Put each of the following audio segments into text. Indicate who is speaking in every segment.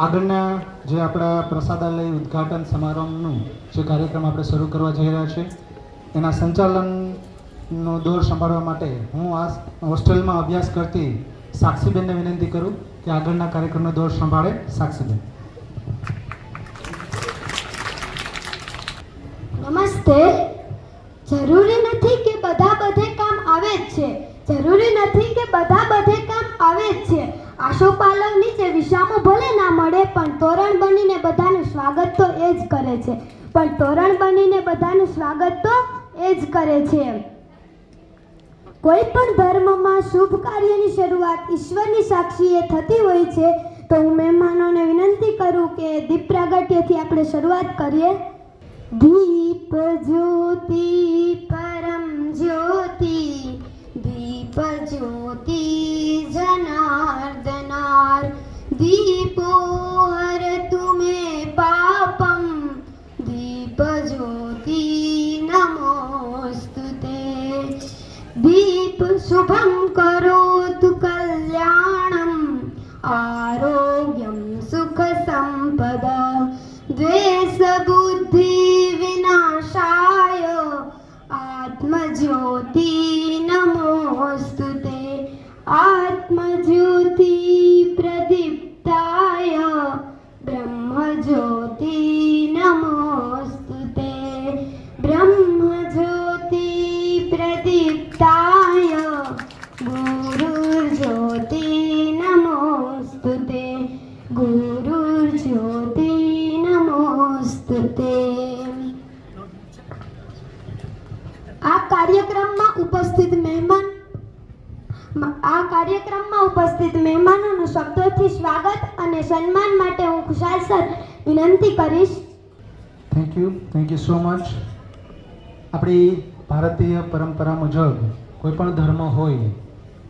Speaker 1: આગળના જે આપણા પ્રસાદાલય ઉદ્ઘાટન સમારંભનું જે કાર્યક્રમ આપણે શરૂ કરવા જઈ રહ્યા છે એના સંચાલનનો દોર સંભાળવા માટે હું આ હોસ્ટેલમાં અભ્યાસ કરતી સાક્ષીબેનને વિનંતી કરું કે આગળના કાર્યક્રમનો દોર સંભાળે. સાક્ષીબેન.
Speaker 2: નમસ્તે. જરૂરી નથી કે બધા બધે કામ આવે જ છે. જરૂરી નથી કે બધા બધે કામ આવે જ છે. આશોપાલવ નીચે વિસામો ભલે ના મળે પણ તોરણ બનીને બધાનું સ્વાગત તો એ જ કરે છે. પણ તોરણ બનીને બધાનું સ્વાગત તો એ જ કરે છે. કોઈ પણ ધર્મમાં શુભ કાર્યની શરૂઆત ઈશ્વરની સાક્ષીએ થતી હોય છે. તો હું મહેમાનોને વિનંતી કરું કે દીપ પ્રાગટ્યથી આપણે શરૂઆત કરીએ. દીપ જ્યોતિ પરમ જ્યોતિ, દીપ જ્યોતિ જનાર્દનાર, દીપો હરતુ મે પાપમ, દીપ જ્યોતિ નમોસ્તુતે. દીપ શુભમ કરોતુ કલ્યાણમ, આરોગ્યમ સુખ સંપદા, દ્વેષ બુદ્ધિ વિનાશાય, આત્મજ્યોતિ નમોસ્તુતે. આત્મજ્યોતિ પ્રદીપ્તાય, બ્રહ્મજ્યોતિ નમોસ્તુતે. બ્રહ્મજ્યોતિ પ્રદીપ્તાય, ગુરુર્જ્યોતિ નમોસ્તુતે. ગુરુર્જ્યોતિ નમોસ્તુતે. આ કાર્યક્રમમાં ઉપસ્થિત મહેમાનોનું શબ્દોથી સ્વાગત અને સન્માન માટે હું ખુશાલ સર વિનંતી કરીશ.
Speaker 1: Thank you so much. આપણી ભારતીય પરંપરા મુજબ કોઈ પણ ધર્મ હોય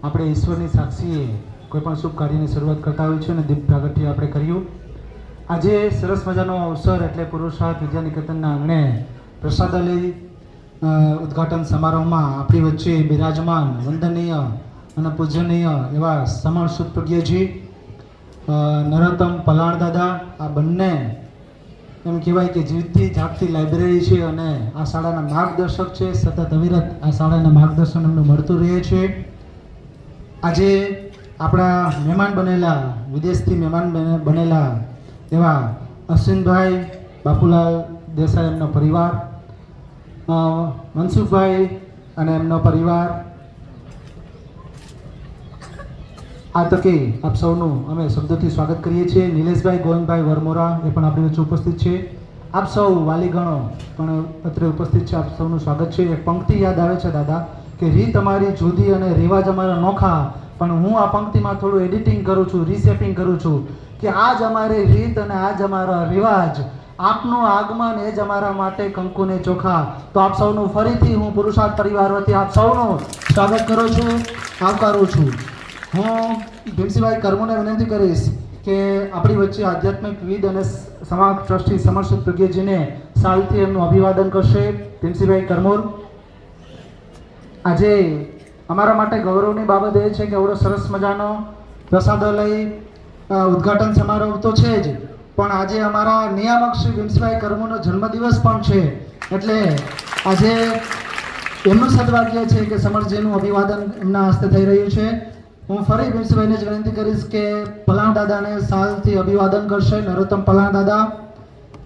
Speaker 1: આપણે ઈશ્વરની સાક્ષીએ કોઈ પણ શુભ કાર્યની શરૂઆત કરતા હોય છે અને દીપ પ્રાગટ્ય આપણે કર્યું. આજે સરસ મજાનો અવસર એટલે પુરુષાર્થ વિદ્યાનિકેતનના આંગણે પ્રસાદાલય ઉદ્ઘાટન સમારોહમાં આપણી વચ્ચે બિરાજમાન વંદનીય અને પૂજનીય એવા સમણ સુતપ્રજ્ઞજી નરોત્તમ પલાણ દાદા, આ બંને એમ કહેવાય કે જીવતી જાગતી લાઇબ્રેરી છે અને આ શાળાના માર્ગદર્શક છે. સતત અવિરત આ શાળાના માર્ગદર્શન એમનું મળતું રહે છે. આજે આપણા મહેમાન બનેલા, વિદેશથી મહેમાન બનેલા એવા અશ્વિનભાઈ બાપુલાલ દેસાઈ એમનો પરિવાર, મનસુખભાઈ અને એમનો પરિવાર, આ તકે આપ સૌનું અમે શબ્દોથી સ્વાગત કરીએ છીએ. નિલેશભાઈ ગોવિંદભાઈ વરમોરા એ પણ આપણી વચ્ચે ઉપસ્થિત છે. આપ સૌ વાલીગણો પણ અત્રે ઉપસ્થિત છે. આપ સૌનું સ્વાગત છે. એક પંક્તિ યાદ આવે છે દાદા કે રીત અમારી જુદી અને રિવાજ અમારા નોખા, પણ હું આ પંક્તિમાં થોડું એડિટિંગ કરું છું, રીશેપિંગ કરું છું કે આજ અમારી રીત અને આજ અમારા રિવાજ, આપનું આગમન એ જ અમારા માટે કંકુને ચોખા. તો આપ સૌનું ફરીથી હું પુરુષાર્થ પરિવાર વતી આપ સૌનું સ્વાગત કરું છું, આવકારું છું. હું ભીમસિંહભાઈ કરમુને વિનંતી કરીશ કે આપણી વચ્ચે આધ્યાત્મિક વિદ અને સમાજ ટ્રસ્ટી સમર્ષિત પ્રજ્ઞજીને સાલથી એમનું અભિવાદન કરશે. ભીમસિંહભાઈ કરમુર. આજે અમારા માટે ગૌરવની બાબત એ છે કે એવડો સરસ મજાનો પ્રસાદાલય ઉદ્ઘાટન સમારોહ તો છે જ, પણ આજે અમારા નિયામક શ્રી ભીમસિંહભાઈ કરમુરનો જન્મદિવસ પણ છે. એટલે આજે એમનું સદભાગ્ય છે કે સમરજીનું અભિવાદન એમના હસ્તે થઈ રહ્યું છે. હું ફરી ભીમસિંહભાઈને જ વિનંતી કરીશ કે પલાણ દાદાને સાલથી અભિવાદન કરશે. નરોત્તમ પલાણ દાદા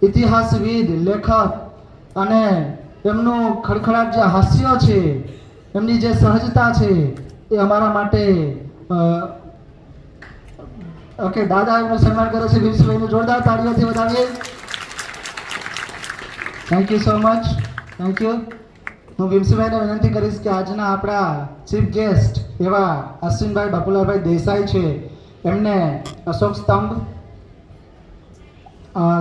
Speaker 1: ઇતિહાસવિદ, લેખક અને એમનું ખડખડાટ જે હાસ્ય છે, એમની જે સહજતા છે એ અમારા માટે ઓકે. દાદા એમનું સન્માન કરે છે. ભીમસિંહભાઈનું જોરદાર તાળીઓથી વધાવીએ. Thank you so much. Thank you. હું ભીમસિંહભાઈને વિનંતી કરીશ કે આજના આપણા ચીફ ગેસ્ટ એવા અશ્વિનભાઈ બાપુલાલભાઈ દેસાઈ છે, એમને અશોક સ્તંભ,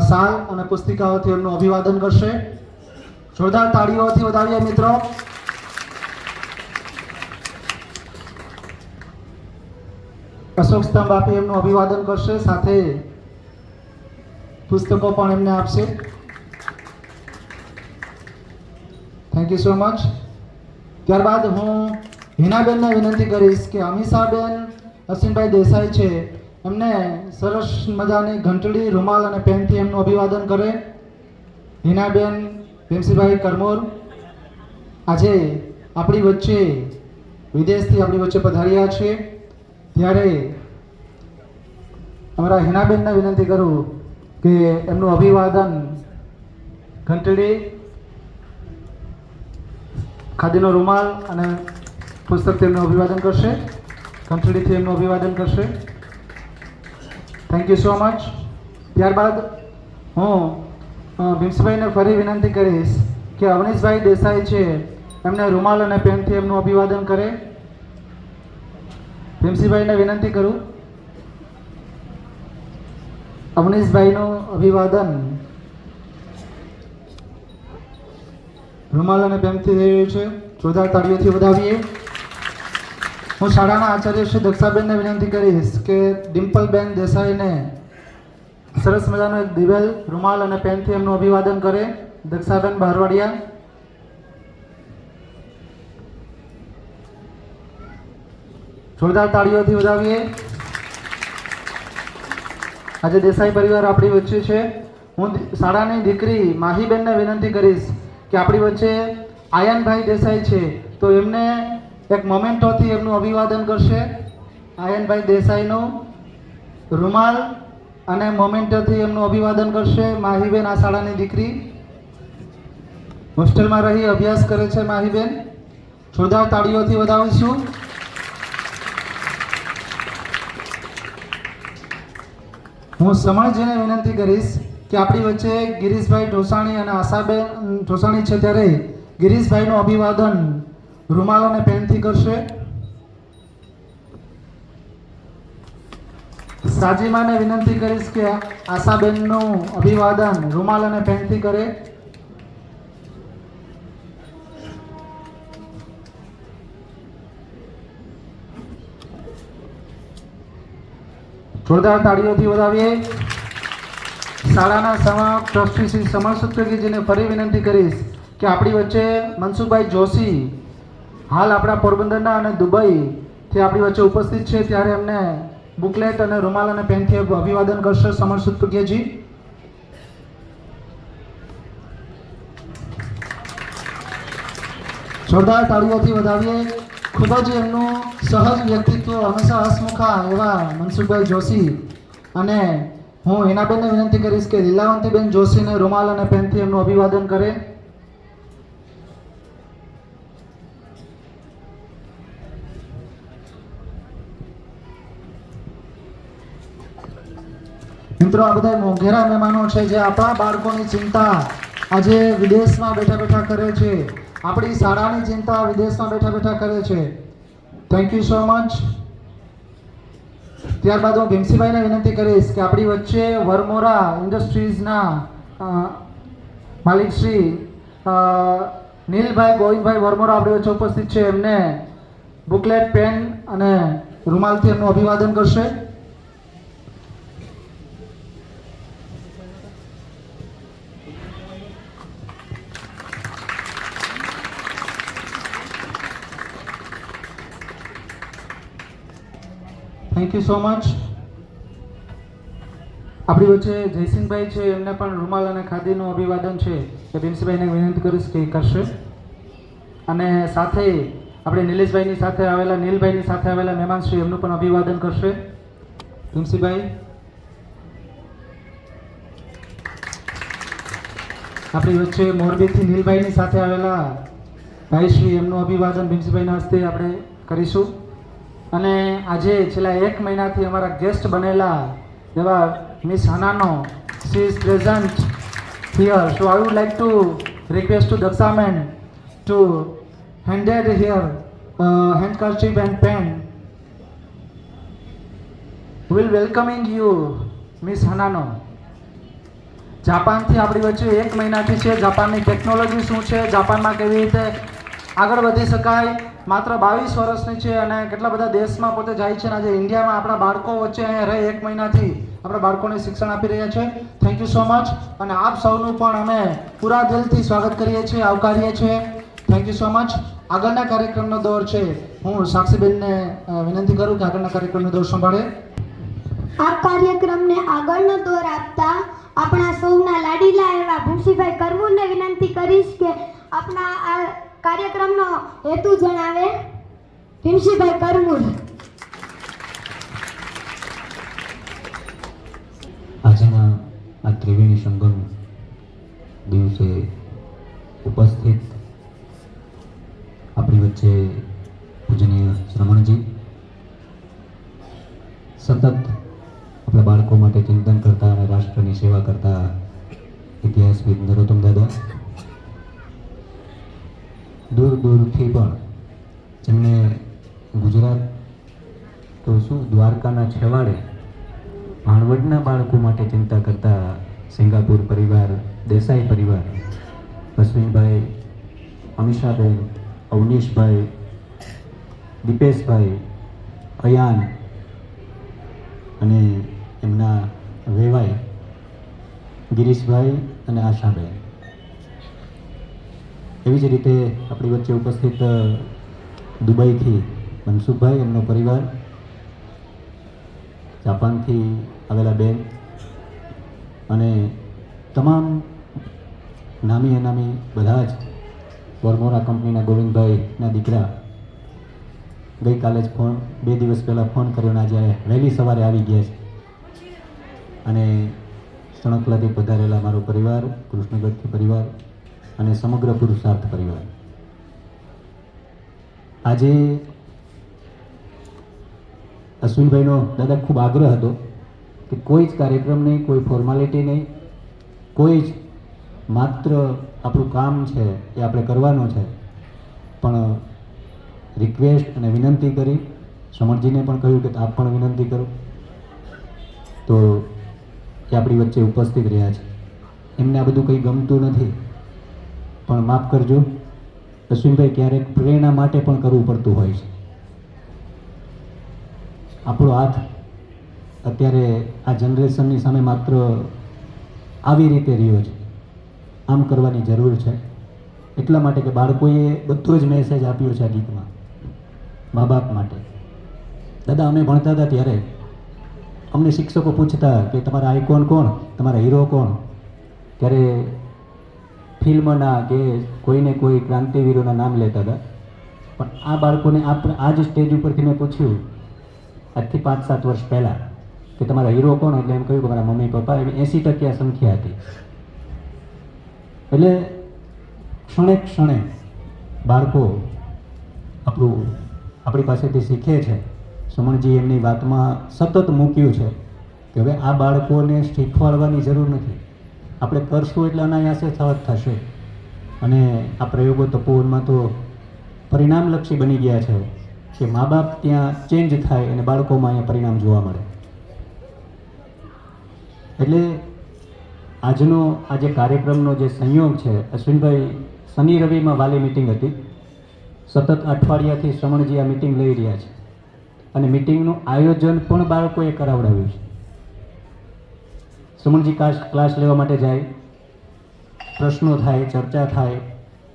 Speaker 1: શાલ અને પુસ્તિકાઓથી એમનું અભિવાદન કરશે. જોરદાર તાળીઓથી વધાવીએ મિત્રો. અશોક સ્તંભ આપી એમનું અભિવાદન કરશે, સાથે પુસ્તકો પણ એમને આપશે. Thank you so much. ત્યારબાદ હું હિનાબેનને વિનંતી કરીશ કે અમીષાબેન અશ્વિનભાઈ દેસાઈ છે એમને સરસ મજાની ઘંટડી, રૂમાલ અને પેનથી એમનું અભિવાદન કરે. હિનાબેન ભીમસિંહભાઈ કરમોર આજે આપણી વચ્ચે વિદેશથી આપણી વચ્ચે પધાર્યા છે, ત્યારે અમારા હિનાબેનને વિનંતી કરું કે એમનું અભિવાદન ઘંટડી, ખાદીનો રૂમાલ અને પુસ્તકથી એમનું અભિવાદન કરશે. ઘંટડીથી એમનું અભિવાદન કરશે. Thank you so much. ત્યારબાદ હું ભીમસિંહભાઈને ફરી વિનંતી કરીશ કે અવનીશભાઈ દેસાઈ છે એમને રૂમાલ અને પેનથી એમનું અભિવાદન કરે. ભીમસિંહભાઈને વિનંતી કરું. અવનીશભાઈનું અભિવાદન રૂમાલ અને પેનથી થઈ રહ્યું છે. જોરદાર તાળીઓથી વધાવીએ. હું શાળાના આચાર્ય શ્રી દક્ષાબેનને વિનંતી કરીશ કે ડિમ્પલબેન દેસાઈને સરસ મજાનો એક દિવેલ, રૂમાલ અને પેનથી એમનું અભિવાદન કરે. દક્ષાબેન બહારવાડિયા. જોરદાર તાળીઓથી વધાવીએ. આજે દેસાઈ પરિવાર આપણી વચ્ચે છે. હું શાળાની દીકરી માહીબેનને વિનંતી કરીશ કે આપણી વચ્ચે આયનભાઈ દેસાઈ છે તો એમને એક મોમેન્ટોથી એમનું અભિવાદન કરશે. આયનભાઈ દેસાઈનું રૂમાલ અને મોમેન્ટોથી એમનું અભિવાદન કરશે. માહીબેન આ શાળાની દીકરી હોસ્ટેલમાં રહી અભ્યાસ કરે છે. માહીબેન જોરદાર તાળીઓથી વધાવીશું. હું સમણજીને વિનંતી કરીશ કે આપણી વચ્ચે ગિરીશભાઈ ઢોસાણી અને આશાબેન ઢોસાણી છે, ત્યારે ગિરીશભાઈનું અભિવાદન રૂમાલ અને પેનથી કરશે. સાજીમાને વિનંતી કરીશ કે આશાબેનનું અભિવાદન રૂમાલ અને પેનથી કરે. જોરદાર તાળીઓથી વધાવીએ. શાળાના સમાજ ટ્રસ્ટી શ્રી સમર સૂત્રગીજીને ફરી વિનંતી કરીશ કે આપણી વચ્ચે મનસુખભાઈ જોશી હાલ આપણા પોરબંદરના અને દુબઈથી આપણી વચ્ચે ઉપસ્થિત છે, ત્યારે એમને બુકલેટ અને રૂમાલ અને પેનથી અભિવાદન કરશે સમર સૂત્રગીજી. જોરદાર તાળીઓથી વધાવીએ. ખૂબ જ એમનું સહજ વ્યક્તિત્વ, હંમેશા હસમુખા એવા મનસુખભાઈ જોશી. અને હું હિનાબેનને વિનંતી કરીશ કે લીલાવંતીબેન જોશીને રૂમાલ અને પેનથી એમનું અભિવાદન કરે. મિત્રો, આ બધા મોંઘેરા મહેમાનો છે જે આપણા બાળકોની ચિંતા આજે વિદેશમાં બેઠા બેઠા કરે છે. આપણી શાળાની ચિંતા વિદેશમાં બેઠા બેઠા કરે છે. Thank you so much. ત્યારબાદ હું ભીમસિંહભાઈને વિનંતી કરીશ કે આપણી વચ્ચે વરમોરા ઇન્ડસ્ટ્રીઝના માલિક શ્રી નીલભાઈ ગોવિંદભાઈ વરમોરા આપણી વચ્ચે ઉપસ્થિત છે. એમને બુકલેટ, પેન અને રૂમાલથી એમનું અભિવાદન કરશે. Thank you so much. આપણી વચ્ચે જયસિંહભાઈ છે, એમને પણ રૂમાલ અને ખાદીનું અભિવાદન છે એ ભીમસિંહભાઈને વિનંતી કરીશ કે કરશે. અને સાથે આપણે નિલેશભાઈની સાથે આવેલા, નીલભાઈની સાથે આવેલા મહેમાન શ્રી એમનું પણ અભિવાદન કરશે. ભીમસિંહભાઈ. આપણી વચ્ચે મોરબીથી નીલભાઈની સાથે આવેલા ભાઈ શ્રી એમનું અભિવાદન ભીમસિંહભાઈના હસ્તે આપણે કરીશું. અને આજે છેલ્લા 1 મહિનાથી અમારા ગેસ્ટ બનેલા એવા miss Hanano, she is present here. So I would like to request to Dakshaben to handed here handkerchief and pen. Will welcoming you miss Hanano. જાપાનથી આપણી વચ્ચે 1 મહિનાથી છે. જાપાનની ટેકનોલોજી શું છે, જાપાનમાં કેવી રીતે આગળ વધી શકાય. માત્ર 22 વર્ષની છે અને કેટલા બધા દેશમાં પોતે જાય છે. અને આજે ઇન્ડિયામાં આપણા બાળકો વચ્ચે અહીંયા રહી 1 મહિનાથી આપણા બાળકોને શિક્ષણ આપી રહ્યા છે. Thank you so much. અને આપ સૌનું પણ અમે પૂરા દિલથી સ્વાગત કરીએ છીએ, આવકારીએ છીએ. Thank you so much. આગળના કાર્યક્રમનો દોર છે. હું સાક્ષીબેનને વિનંતી કરું કે આગળના કાર્યક્રમનો દોર સંભાળે.
Speaker 2: આ કાર્યક્રમને આગળનો દોર આપતા આપણા સૌના લાડીલા એવા ભીમસિંહભાઈ કરવુરને વિનંતી કરીશ કે આપણા આ કાર્યક્રમનો હેતુ જણાવે. ભીમસિંહભાઈ કરવુર.
Speaker 3: આજના આ ત્રિવેણી સંગમ દિવસે ઉપસ્થિત આપણી વચ્ચે પૂજનીય શ્રમણજી, સતત આપણા બાળકો માટે ચિંતન કરતા અને રાષ્ટ્રની સેવા કરતા ઇતિહાસવિદ નરોત્તમ દાદા, દૂર દૂરથી પણ જેમને ગુજરાત તો શું દ્વારકાના છેવાડે ભાણવડના બાળકો માટે ચિંતા કરતા સિંગાપુર પરિવાર, દેસાઈ પરિવાર, અશ્વિનભાઈ, અમીષાબેન, અવનીશભાઈ, દીપેશભાઈ, અયાન અને એમના વેવાઈ ગિરીશભાઈ અને આશાબેન, એવી જ રીતે આપણી વચ્ચે ઉપસ્થિત દુબઈથી મનસુખભાઈ, એમનો પરિવાર, જાપાનથી આવેલા બેન અને તમામ નામી અનામી બધા જ વરમોરા કંપનીના ગોવિંદભાઈના દીકરા ગઈકાલે જ ફોન 2 દિવસ પહેલાં ફોન કર્યો ને આજે વહેલી સવારે આવી ગયા છે. અને સણકલાથી પધારેલા મારો પરિવાર, કૃષ્ણગઢથી પરિવાર અને સમગ્ર પુરુષાર્થ પરિવાર. આજે અશ્વિનભાઈનો દાદા ખૂબ આગ્રહ હતો કે કોઈ જ કાર્યક્રમ નહીં, કોઈ ફોર્માલિટી નહીં, કોઈ જ માત્ર આપણું કામ છે એ આપણે કરવાનો છે, પણ રિક્વેસ્ટ અને વિનંતી કરી. શ્રમણજીને પણ કહ્યું કે આપ પણ વિનંતી કરો. તો એ આપણી વચ્ચે ઉપસ્થિત રહ્યા છે. એમને આ બધું કંઈ ગમતું નથી, પણ માફ કરજો અશ્વિનભાઈ, ક્યારેક પ્રેરણા માટે પણ કરવું પડતું હોય છે. આપણો હાથ અત્યારે આ જનરેશનની સામે માત્ર આવી રીતે રહ્યો છે, આમ કરવાની જરૂર છે. એટલા માટે કે બાળકોએ બધો જ મેસેજ આપ્યો છે આ ગીતમાં મા બાપ માટે. દાદા, અમે ભણતા હતા ત્યારે અમને શિક્ષકો પૂછતા કે તમારા આઇકોન કોણ, તમારા હીરો કોણ? ત્યારે ફિલ્મના કે કોઈને કોઈ ક્રાંતિવીરોના નામ લેતા હતા. પણ આ બાળકોને આ જ સ્ટેજ ઉપરથી મેં પૂછ્યું આજથી 5-7 વર્ષ પહેલાં કે તમારા હીરો કોણ? એટલે એમ કહ્યું કે મારા મમ્મી પપ્પા. એવી 80% સંખ્યા હતી. એટલે ક્ષણે ક્ષણે બાળકો આપણી પાસેથી શીખે છે. સુમનજી એમની વાતમાં સતત મૂક્યું છે કે હવે આ બાળકોને શીખવાડવાની જરૂર નથી, આપણે કરશું એટલે અનાયાસે થશે. અને આ પ્રયોગો તપોવનમાં તો પરિણામલક્ષી બની ગયા છે કે મા બાપ ત્યાં ચેન્જ થાય અને બાળકોમાં અહીંયા પરિણામ જોવા મળે. એટલે આજનો આ જે કાર્યક્રમનો જે સંયોગ છે, અશ્વિનભાઈ, શનિ રવિમાં વાલી મિટિંગ હતી. સતત અઠવાડિયાથી શ્રમણજી આ મિટિંગ લઈ રહ્યા છે અને મિટિંગનું આયોજન પણ બાળકોએ કરાવડાવ્યું છે. શ્રમણજી ક્લાસ લેવા માટે જાય, પ્રશ્નો થાય, ચર્ચા થાય,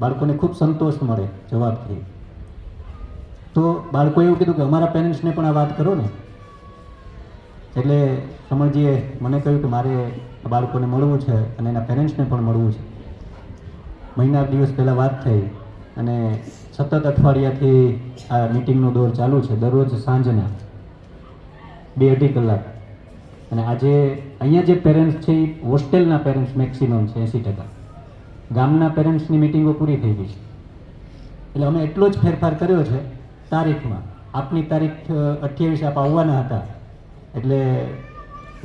Speaker 3: બાળકોને ખૂબ સંતોષ મળે જવાબથી. તો બાળકોએ એવું કીધું કે અમારા પેરેન્ટ્સને પણ આ વાત કરો ને. એટલે શ્રમણજીએ મને કહ્યું કે મારે બાળકોને મળવું છે અને એના પેરેન્ટ્સને પણ મળવું છે. મહિના દિવસ પહેલાં વાત થઈ અને સતત અઠવાડિયાથી આ મિટિંગનો દોર ચાલુ છે, દરરોજ સાંજના 2-2.5 કલાક. અને આજે અહીંયા જે પેરેન્ટ્સ છે એ હોસ્ટેલના પેરેન્ટ્સ મેક્સિમમ છે, 80%. ગામના પેરેન્ટ્સની મિટિંગો પૂરી થઈ ગઈ છે. એટલે અમે એટલો જ ફેરફાર કર્યો છે તારીખમાં. આપની તારીખ 28 આપ આવવાના હતા, એટલે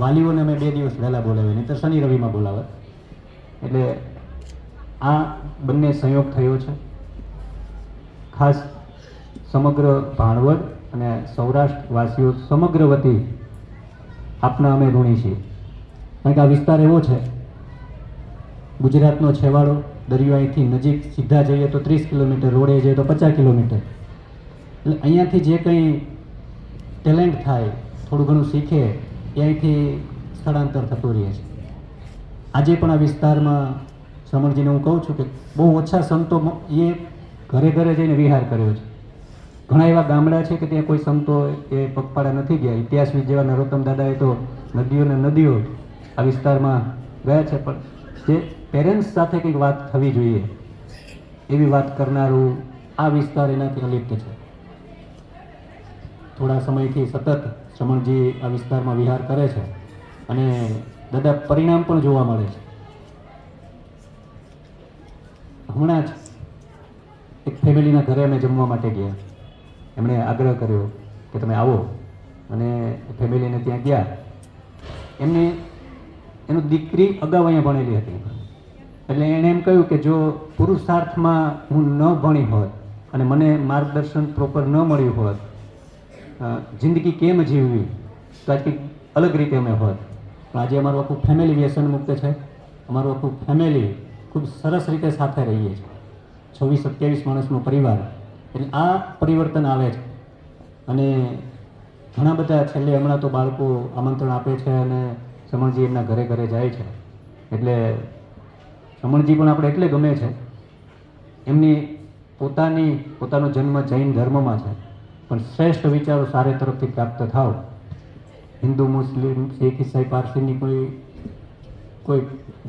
Speaker 3: વાલીઓને અમે 2 દિવસ વહેલા બોલાવ્યા, નહીં તો શનિ રવિમાં બોલાવે. એટલે આ બંને સંયોગ થયો છે. ખાસ સમગ્ર ભાણવડ અને સૌરાષ્ટ્રવાસીઓ સમગ્ર વતી આપના અમે ઋણી છીએ. કારણ કે આ વિસ્તાર એવો છે, ગુજરાતનો છેવાડો, દરિયો અહીંથી નજીક, સીધા જઈએ તો 30 કિલોમીટર, રોડે જઈએ તો 50 કિલોમીટર. એટલે અહીંયાથી જે કંઈ ટેલેન્ટ થાય, થોડું ઘણું શીખે, એ અહીંથી સ્થળાંતર થતું રહે છે. આજે પણ આ વિસ્તારમાં શ્રમણજીને હું કહું છું કે બહુ ઓછા સંતો એ ઘરે ઘરે જઈને વિહાર કર્યો છે. ઘણા એવા ગામડા છે કે ત્યાં કોઈ સંતો એ પગપાળા નથી ગયા. ઇતિહાસવિદ જેવા નરોત્તમ દાદાએ તો નદીઓ ને નદીઓ આ વિસ્તારમાં ગયા છે, પણ જે પેરેન્ટ્સ સાથે કંઈક વાત થવી જોઈએ એવી વાત કરનારું આ વિસ્તાર એનાથી અલિપ્ત છે. થોડા સમયથી સતત શ્રમણજી આ વિસ્તારમાં વિહાર કરે છે અને દાદા પરિણામ પણ જોવા મળે છે. હમણાં જ એક ફેમિલીના ઘરે અમે જમવા માટે ગયા. એમણે આગ્રહ કર્યો કે તમે આવો, અને ફેમિલીને ત્યાં ગયા. એનું દીકરી અગાઉ અહીંયા ભણેલી હતી, એટલે એણે એમ કહ્યું કે જો પુરુષાર્થમાં હું ન ભણી હોત અને મને માર્ગદર્શન પ્રોપર ન મળ્યું હોત, જિંદગી કેમ જીવવી, તો આજ કંઈક અલગ રીતે અમે હોત. પણ આજે અમારું આખું ફેમિલી વ્યસન મુક્ત છે. અમારું આખું ફેમિલી ખૂબ સરસ રીતે સાથે રહીએ છીએ. 26-27 માણસનો પરિવાર. એટલે આ પરિવર્તન આવે છે. અને ઘણા બધા છેલ્લે હમણાં તો બાળકો આમંત્રણ આપે છે અને શ્રમણજી એમના ઘરે ઘરે જાય છે. એટલે શ્રમણજી પણ આપણે એટલે ગમે છે, એમની પોતાનો જન્મ જૈન ધર્મમાં છે, પણ શ્રેષ્ઠ વિચારો સારે તરફથી પ્રાપ્ત થાવ. હિન્દુ, મુસ્લિમ, શીખ, ઈસાઈ, પારસીની કોઈ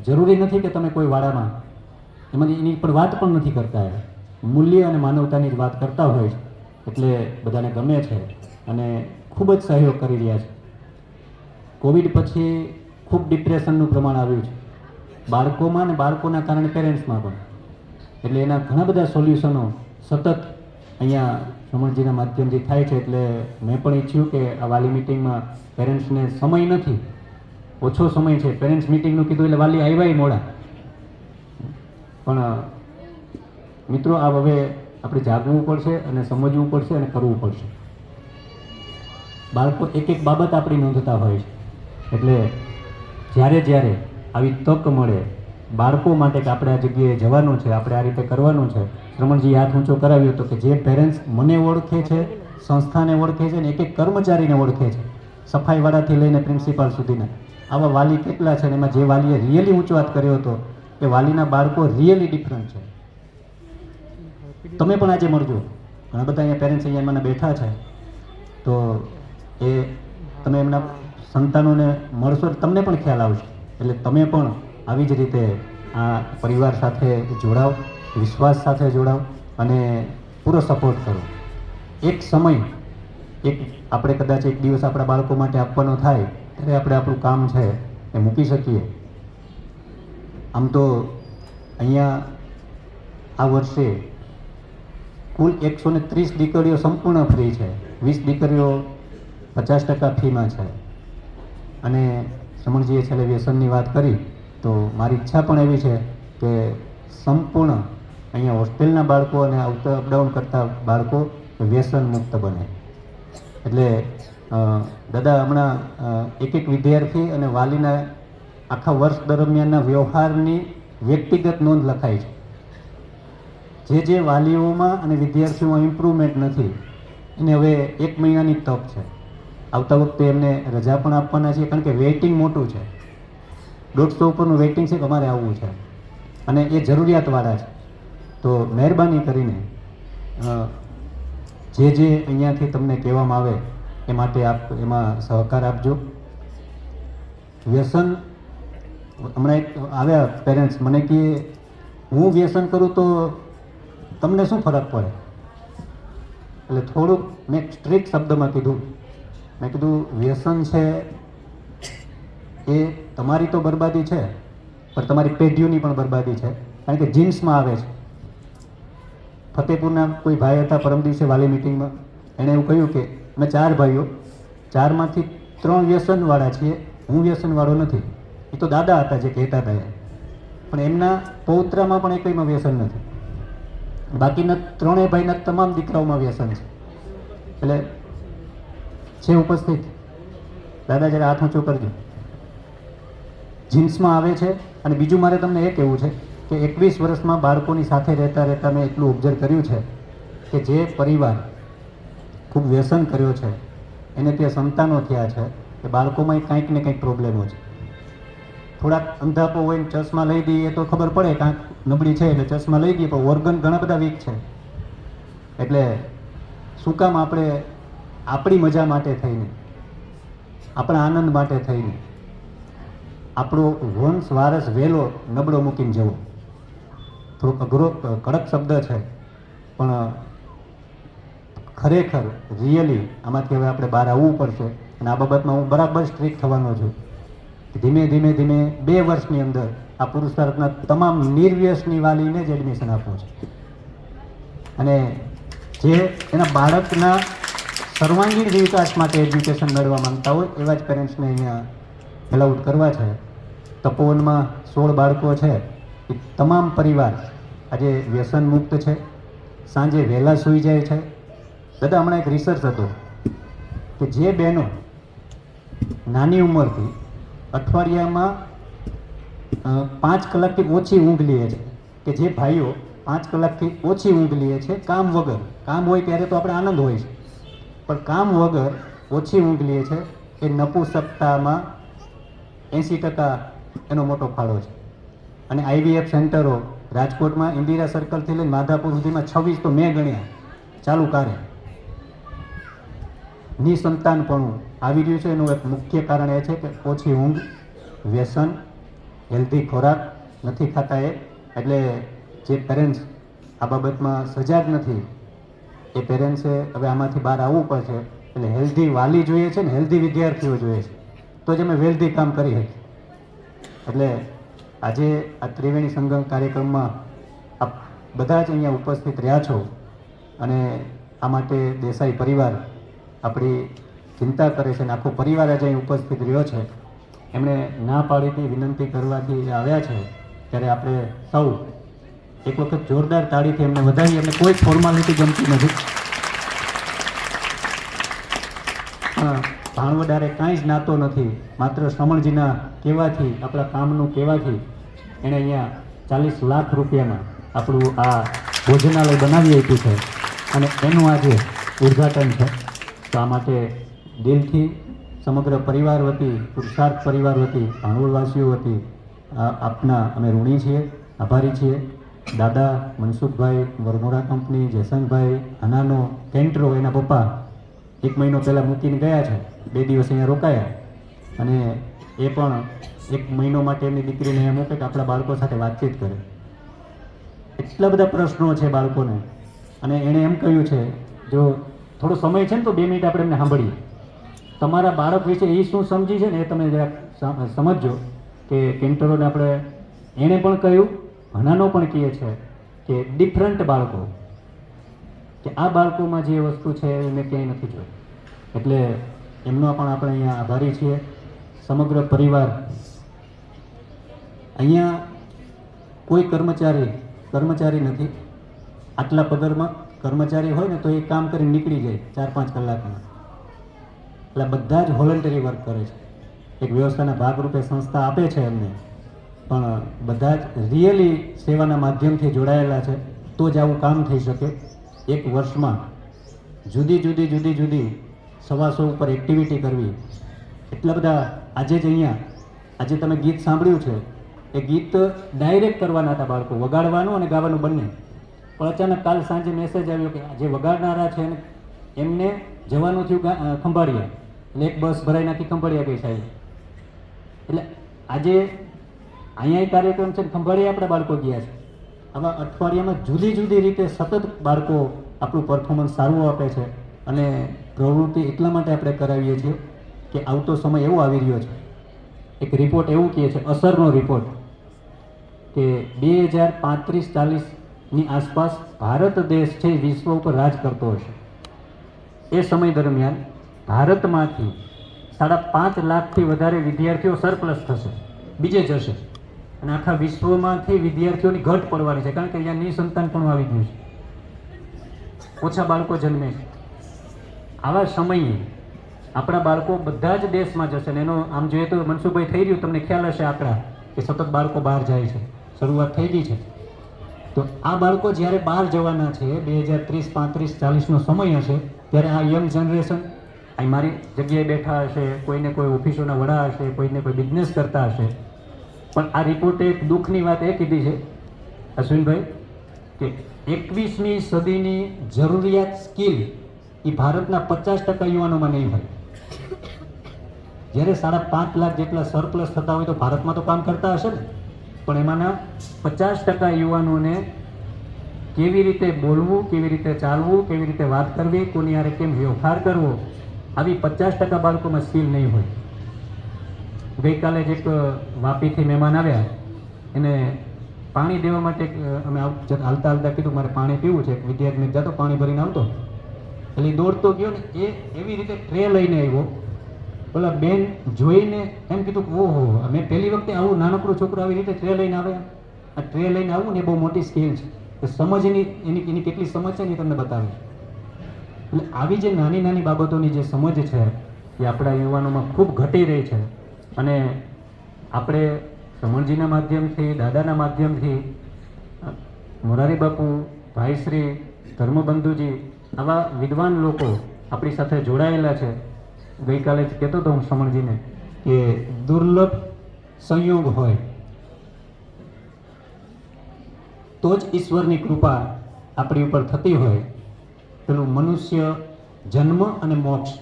Speaker 3: જરૂરી નથી કે તમે કોઈ વાડામાં એની પણ વાત પણ નથી કરતા. મૂલ્ય અને માનવતાની જ વાત કરતા હોય છે. એટલે બધાને ગમે છે અને ખૂબ જ સહયોગ કરી રહ્યા છે. કોવિડ પછી ખૂબ ડિપ્રેશનનું પ્રમાણ આવ્યું છે બાળકોમાં, અને બાળકોના કારણે પેરેન્ટ્સમાં પણ. એટલે એના ઘણા બધા સોલ્યુશનો સતત અહીંયા શ્રમણજીના માધ્યમથી થાય છે. એટલે મેં પણ ઈચ્છ્યું કે આ વાલી મિટિંગમાં પેરેન્ટ્સને સમય નથી, ઓછો સમય છે. પેરેન્ટ્સ મિટિંગનું કીધું એટલે વાલી આવ્યા મોડા. પણ મિત્રો, આ હવે આપણે જાગવું પડશે અને સમજવું પડશે અને કરવું પડશે. બાળકો એક એક બાબત આપણી નોંધતા હોય છે. એટલે જ્યારે આવી તક મળે બાળકો માટે કે આપણે આ જગ્યાએ જવાનું છે, આપણે આ રીતે કરવાનું છે, શ્રમણજી હાથ ઊંચો કરાવ્યો હતો કે જે પેરેન્ટ્સ મને ઓળખે છે, સંસ્થાને ઓળખે છે, ને એક એક કર્મચારીને ઓળખે છે, સફાઈવાળાથી લઈને પ્રિન્સિપાલ સુધીના, આવા વાલી કેટલા છે. અને એમાં જે વાલીએ રિયલી ઊંચો વાત કર્યો હતો કે વાલીના બાળકો રિયલી ડિફરન્ટ છે. તમે પણ આજે મળજો. ઘણા બધા અહીંયા પેરેન્ટ્સ અહીંયા મને બેઠા છે, તો એ તમે એમના સંતાનોને મળશો તમને પણ ખ્યાલ આવશે. એટલે તમે પણ આવી જ રીતે આ પરિવાર સાથે જોડાવ, વિશ્વાસ સાથે જોડાવ અને પૂરો સપોર્ટ કરો. એક સમય આપણે કદાચ એક દિવસ આપણા બાળકો માટે આપવાનો થાય ત્યારે આપણે આપણું કામ છે એ મૂકી શકીએ. આમ તો અહીંયા આ વર્ષે કુલ 130 દીકરીઓ સંપૂર્ણ ફ્રી છે. 20 દીકરીઓ 50% ફીમાં છે. અને શ્રમણજીએ છેલ્લે વ્યસનની વાત કરી, તો મારી ઈચ્છા પણ એવી છે કે સંપૂર્ણ અહીંયા હોસ્ટેલના બાળકો અને અપડાઉન કરતા બાળકો વ્યસન મુક્ત બને. એટલે દાદા હમણાં એક વિદ્યાર્થી અને વાલીના આખા વર્ષ દરમિયાનના વ્યવહારની વ્યક્તિગત નોંધ લખાય છે. જે વાલીઓમાં અને વિદ્યાર્થીઓમાં ઇમ્પ્રુવમેન્ટ નથી એને હવે 1 મહિનાની તક છે. આવતા વખતે એમને રજા પણ આપવાના છે, કારણ કે વેઇટિંગ મોટું છે. 150 ઉપરનું વેઇટિંગ છે કે અમારે આવવું છે, અને એ જરૂરિયાતવાળા છે. તો મહેરબાની કરીને જે અહીંયાથી તમને કહેવામાં આવે એ માટે આપ એમાં સહકાર આપજો. વ્યસન, હમણાં એક આવ્યા પેરેન્ટ્સ મને કહે હું વ્યસન કરું તો તમને શું ફરક પડે? એટલે થોડુંક મેં સ્ટ્રિક્ટ શબ્દમાં કીધું. મેં કીધું વ્યસન છે એ તમારી તો બરબાદી છે, પણ તમારી પેઢીઓની પણ બરબાદી છે, કારણ કે જીન્સમાં આવે છે. ફતેપુરના કોઈ ભાઈ હતા પરમ દિવસે વાલી મિટિંગમાં, એણે એવું કહ્યું કે અમે 4 ભાઈઓ, 4માંથી 3 વ્યસનવાળા છીએ, હું વ્યસનવાળો નથી. એ તો દાદા હતા જે કહેતા હતા, પણ એમના પૌત્રમાં પણ એકમાં વ્યસન નથી. બાકીના 3 ભાઈના તમામ દીકરાઓમાં વ્યસન છે. એટલે છે ઉપસ્થિત દાદા, જરા હાથ ઊંચો કરજો. જીન્સમાં આવે છે. અને બીજું મારે તમને એ કહેવું છે કે 21 વર્ષમાં બાળકોની સાથે રહેતા મેં એટલું ઓબ્ઝર્વ કર્યું છે કે જે પરિવાર ખૂબ વ્યસન કર્યો છે એને ત્યાં સંતાનો થયા છે કે બાળકોમાં કંઈક ને કંઈક પ્રોબ્લેમો છે. થોડાક અંધાપો હોય ને ચશ્મા લઈ દઈએ તો ખબર પડે કાંઈક નબળી છે એટલે ચશ્મા લઈ દઈએ, પણ ઓર્ગન ઘણા બધા વીક છે. એટલે શું કામ આપણે આપણી મજા માટે થઈને, આપણા આનંદ માટે થઈને આપણો વંશ વારસ વેલો નબળો મૂકીને જવો? થોડોક અઘરો કડક શબ્દ છે, પણ ખરેખર રિયલી આમાંથી હવે આપણે બહાર આવવું પડશે. અને આ બાબતમાં હું બરાબર સ્ટ્રિક્ટ થવાનો છું. ધીમે ધીમે ધીમે 2 વર્ષની અંદર આ પુરુષાર્થના તમામ નિર્વ્યસની વાલીને જ એડમિશન આપવું છે. અને જે એના બાળકના સર્વાંગીણ વિકાસ માટે એજ્યુકેશન મેળવવા માંગતા હોય એવા જ પેરેન્ટ્સને અહીંયા એલાઉડ કરવા છે. તપોવનમાં 16 બાળકો છે. એ તમામ પરિવાર આજે વ્યસન મુક્ત છે, સાંજે વહેલા સૂઈ જાય છે. દાદા, હમણાં એક રિસર્ચ હતો કે જે બહેનો નાની ઉંમરથી અઠવાડિયામાં 5 કલાકથી ઓછી ઊંઘ લે છે, કે જે ભાઈઓ 5 કલાકથી ઓછી ઊંઘ લે છે કામ વગર, કામ હોય ત્યારે તો આપણે આનંદ હોય છે, પણ કામ વગર ઓછી ઊંઘ લે છે, એ નપુંસકતામાં 80% એનો મોટો ફાળો છે. અને IVF સેન્ટરો રાજકોટમાં ઇન્દિરા સર્કલથી લઈને માધાપુર સુધીમાં 26 તો મેં ગણ્યા ચાલુ કાર્ય. નિસંતાનપણું આવી રહ્યું છે. એનું એક મુખ્ય કારણ એ છે કે ઓછી ઊંઘ, વ્યસન, હેલ્ધી ખોરાક નથી ખાતા એટલે જે પેરેન્ટ્સ આ બાબતમાં સજાગ નથી એ પેરેન્ટ્સે હવે આમાંથી બહાર આવવું પડશે. એટલે હેલ્ધી વાલી જોઈએ છે ને હેલ્ધી વિદ્યાર્થીઓ જોઈએ છે, તો જ અમે વેલ્ધી કામ કરી શકીએ. એટલે આજે આ ત્રિવેણી સંગમ કાર્યક્રમમાં આપ બધા જ અહીંયા ઉપસ્થિત રહ્યા છો અને આ માટે દેસાઈ પરિવાર આપણી ચિંતા કરે છે અને આખો પરિવાર આજે અહીં ઉપસ્થિત રહ્યો છે. એમણે ના પાડીથી વિનંતી કરવાથી આવ્યા છે ત્યારે આપણે સૌ એક વખત જોરદાર તાળીથી એમને વધાવી. એમને કોઈ ફોર્માલિટી ગમતી નથી. ભાણવડારે કાંઈ જ નાતો નથી, માત્ર શ્રમણજીના કહેવાથી, આપણા કામનું કહેવાથી એણે અહીંયા 40 લાખ રૂપિયામાં આપણું આ ભોજનાલય બનાવી આપ્યું છે અને એનું આજે ઉદ્ઘાટન છે. તો આ માટે દિલથી સમગ્ર પરિવાર વતી, પુરુષાર્થ પરિવાર વતી, ભાણવડવાસીઓ વતી આપના અમે ઋણી છીએ, આભારી છીએ. દાદા મનસુખભાઈ, વરમોરા કંપની, જયસંગભાઈ, અનાનો કેન્ટ્રો, એના પપ્પા 1 મહિનો પહેલાં મૂકીને ગયા છે, 2 દિવસ અહીંયા રોકાયા અને એ પણ 1 મહિનો માટે એમની દીકરીને અહીંયા મૂકે કે આપણા બાળકો સાથે વાતચીત કરે. એટલા બધા પ્રશ્નો છે બાળકોને અને એણે એમ કહ્યું છે જો થોડો સમય છે ને તો 2 મિનિટ આપણે એમને સાંભળીએ. તમારા બાળક વિશે એ શું સમજી છે ને એ તમે જરાક સમજજો કે કેન્ટરોને આપણે એણે પણ કહ્યું, હનાનો પણ કહે છે કે ડિફરન્ટ બાળકો, કે આ બાળકોમાં જે વસ્તુ છે એ મેં ક્યાંય નથી જોઈ. એટલે એમનો પણ આપણે અહીંયા આભારી છીએ. સમગ્ર પરિવાર અહીંયા કોઈ કર્મચારી નથી. આટલા પગારમાં કર્મચારી હોય ને તો એ કામ કરીને નીકળી જાય 4-5 કલાકમાં. એટલે બધા જ વોલન્ટરી વર્ક કરે છે. એક વ્યવસ્થાના ભાગરૂપે સંસ્થા આપે છે એમને, પણ બધા જ રિયલી સેવાના માધ્યમથી જોડાયેલા છે. તો જ આવું કામ થઈ શકે. 1 વર્ષમાં જુદી 100 ઉપર એક્ટિવિટી કરવી. એટલા બધા આજે જ અહીંયા આજે તમે ગીત સાંભળ્યું છે, એ ગીત ડાયરેક્ટ કરવાના હતા બાળકો, વગાડવાનું અને ગાવાનું બંને. પણ અચાનક કાલ સાંજે મેસેજ આવ્યો કે જે વગાડનારા છે એમને જવાનું થયું ખંભાળિયા, એટલે એક બસ ભરાઈ નાખી ખંભાળિયા ગઈ સાહેબ. એટલે આજે અહીંયા કાર્યક્રમ છે, ખંભાળિયા આપણા બાળકો ગયા છે. આવા અઠવાડિયામાં જુદી રીતે સતત બાળકો આપણું પરફોર્મન્સ સારું આપે છે અને પ્રવૃત્તિ એટલા માટે આપણે કરાવીએ છીએ કે આવતો સમય એવો આવી રહ્યો છે. એક રિપોર્ટ એવું કહે છે, અસરનો રિપોર્ટ, કે 2035-40ની આસપાસ ભારત દેશ છે વિશ્વ ઉપર રાજ કરતો હશે. એ સમય દરમિયાન ભારતમાંથી 5.5 લાખથી વધારે વિદ્યાર્થીઓ સરપ્લસ થશે, બીજે જશે અને આખા વિશ્વમાંથી વિદ્યાર્થીઓની ઘટ પડવાની છે, કારણ કે અહીંયા નિસંતાનપણું આવી ગયું છે, ઓછા બાળકો જન્મે છે. આવા સમયે આપણા બાળકો બધા જ દેશમાં જશે ને એનો આમ જોઈએ તો મનસુખભાઈ થઈ રહ્યું, તમને ખ્યાલ હશે આંકડા કે સતત બાળકો બહાર જાય છે, શરૂઆત થઈ ગઈ છે. તો આ બાળકો જ્યારે બહાર જવાના છે 2030-35-40નો સમય હશે ત્યારે આ યંગ જનરેશન અહીં મારી જગ્યાએ બેઠા હશે, કોઈને કોઈ ઓફિસોના વડા હશે, કોઈને કોઈ બિઝનેસ કરતા હશે. પણ આ રિપોર્ટે એક દુઃખની વાત એ કીધી છે અશ્વિનભાઈ કે 21મી સદીની જરૂરિયાત સ્કિલ એ ભારતના 50% યુવાનોમાં નહીં હોય. જ્યારે 5.5 લાખ જેટલા સરપ્લસ થતા હોય તો ભારતમાં તો કામ કરતા હશે ને, પણ એમાંના 50% યુવાનોને કેવી રીતે બોલવું, કેવી રીતે ચાલવું, કેવી રીતે વાત કરવી, કોની હારે કેમ વ્યવહાર કરવો, આવી 50% બાળકોમાં સ્કિલ નહીં હોય. ગઈકાલે જ એક વાપીથી મહેમાન આવ્યા, એને પાણી દેવા માટે અમે હાલતા હાલતા કીધું મારે પાણી પીવું છે. એક વિદ્યાર્થી જતો પાણી ભરીને આવતો, એટલે ઈ દોડતો ગયો ને એ એવી રીતે ટ્રે લઈને આવ્યો. પેલા બેન જોઈને એમ કીધું કે ઓહો, મેં પહેલી વખતે આવું નાનકડું છોકરો આવી રીતે ટ્રે લઈને આવે. આ ટ્રે લઈને આવવું ને એ બહુ મોટી સ્કિલ છે. કે સમજ એની કેટલી સમજ છે ને એ તમને બતાવે. એટલે આવી જે નાની નાની બાબતોની જે સમજ છે એ આપણા યુવાનોમાં ખૂબ ઘટી રહી છે. અને આપણે સમણજીના માધ્યમથી, દાદાના માધ્યમથી, મોરારી બાપુ, ભાઈશ્રી, ધર્મબંધુજી, આવા વિદ્વાન લોકો આપણી સાથે જોડાયેલા છે. ગઈકાલે જ કહેતો હતો હું સમણજીને કે દુર્લભ સંયોગ હોય તો જ ઈશ્વરની કૃપા આપણી ઉપર થતી હોય. પેલું મનુષ્ય જન્મ અને મોક્ષ,